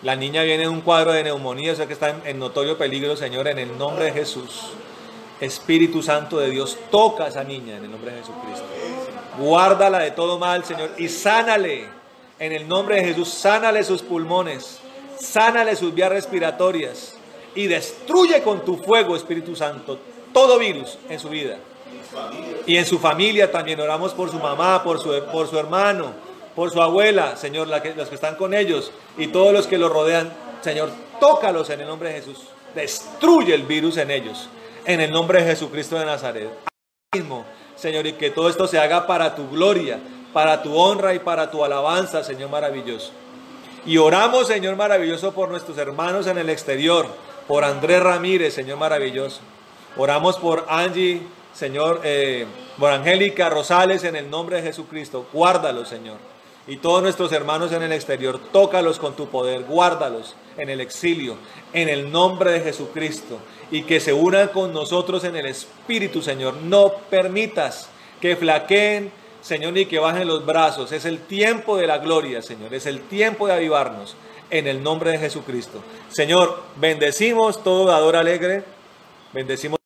La niña viene en un cuadro de neumonía, o sea que está en notorio peligro, Señor, en el nombre de Jesús. Espíritu Santo de Dios, toca a esa niña en el nombre de Jesucristo. Guárdala de todo mal, Señor, y sánale en el nombre de Jesús. Sánale sus pulmones, sánale sus vías respiratorias y destruye con tu fuego, Espíritu Santo, todo virus en su vida y en su familia también. Oramos por su mamá, por su hermano, por su abuela, Señor, los que están con ellos y todos los que los rodean. Señor, tócalos en el nombre de Jesús. Destruye el virus en ellos. En el nombre de Jesucristo de Nazaret. Mismo, Señor, y que todo esto se haga para tu gloria, para tu honra y para tu alabanza, Señor maravilloso. Y oramos, Señor maravilloso, por nuestros hermanos en el exterior, por Andrés Ramírez, Señor maravilloso. Oramos por Angie, Señor, por Angélica Rosales, en el nombre de Jesucristo. Guárdalos, Señor. Y todos nuestros hermanos en el exterior, tócalos con tu poder, guárdalos en el exilio, en el nombre de Jesucristo, y que se unan con nosotros en el Espíritu, Señor. No permitas que flaqueen, Señor, ni que bajen los brazos. Es el tiempo de la gloria, Señor. Es el tiempo de avivarnos en el nombre de Jesucristo. Señor, bendecimos todo dador alegre. Bendecimos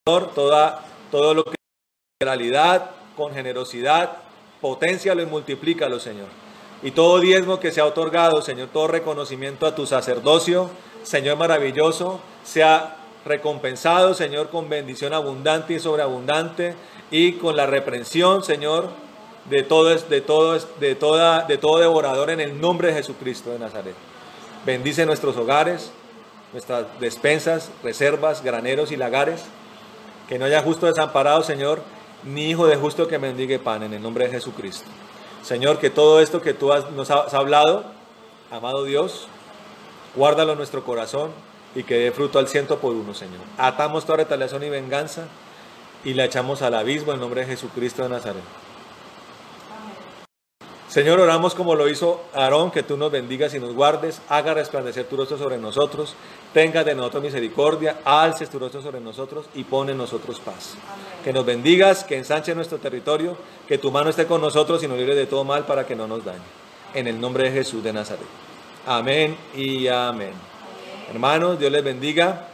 todo lo que es realidad, con generosidad, potencialo y multiplícalo, Señor. Y todo diezmo que sea otorgado, Señor, todo reconocimiento a tu sacerdocio, Señor maravilloso, sea recompensado, Señor, con bendición abundante y sobreabundante, y con la reprensión, Señor, de todo devorador en el nombre de Jesucristo de Nazaret. Bendice nuestros hogares, nuestras despensas, reservas, graneros y lagares. Que no haya justo desamparado, Señor, ni hijo de justo que mendigue pan, en el nombre de Jesucristo. Señor, que todo esto que tú nos has hablado, amado Dios, guárdalo en nuestro corazón y que dé fruto al 100 por 1, Señor. Atamos toda retaliación y venganza y la echamos al abismo en nombre de Jesucristo de Nazaret. Señor, oramos como lo hizo Aarón, que tú nos bendigas y nos guardes, haga resplandecer tu rostro sobre nosotros, tenga de nosotros misericordia, alces tu rostro sobre nosotros y pone en nosotros paz. Amén. Que nos bendigas, que ensanche nuestro territorio, que tu mano esté con nosotros y nos libre de todo mal para que no nos dañe. En el nombre de Jesús de Nazaret. Amén y amén. Hermanos, Dios les bendiga.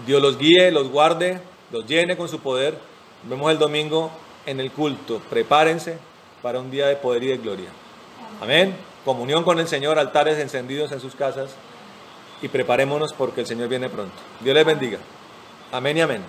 Dios los guíe, los guarde, los llene con su poder. Nos vemos el domingo en el culto. Prepárense para un día de poder y de gloria. Amén. Comunión con el Señor, altares encendidos en sus casas, y preparémonos porque el Señor viene pronto. Dios les bendiga. Amén y amén.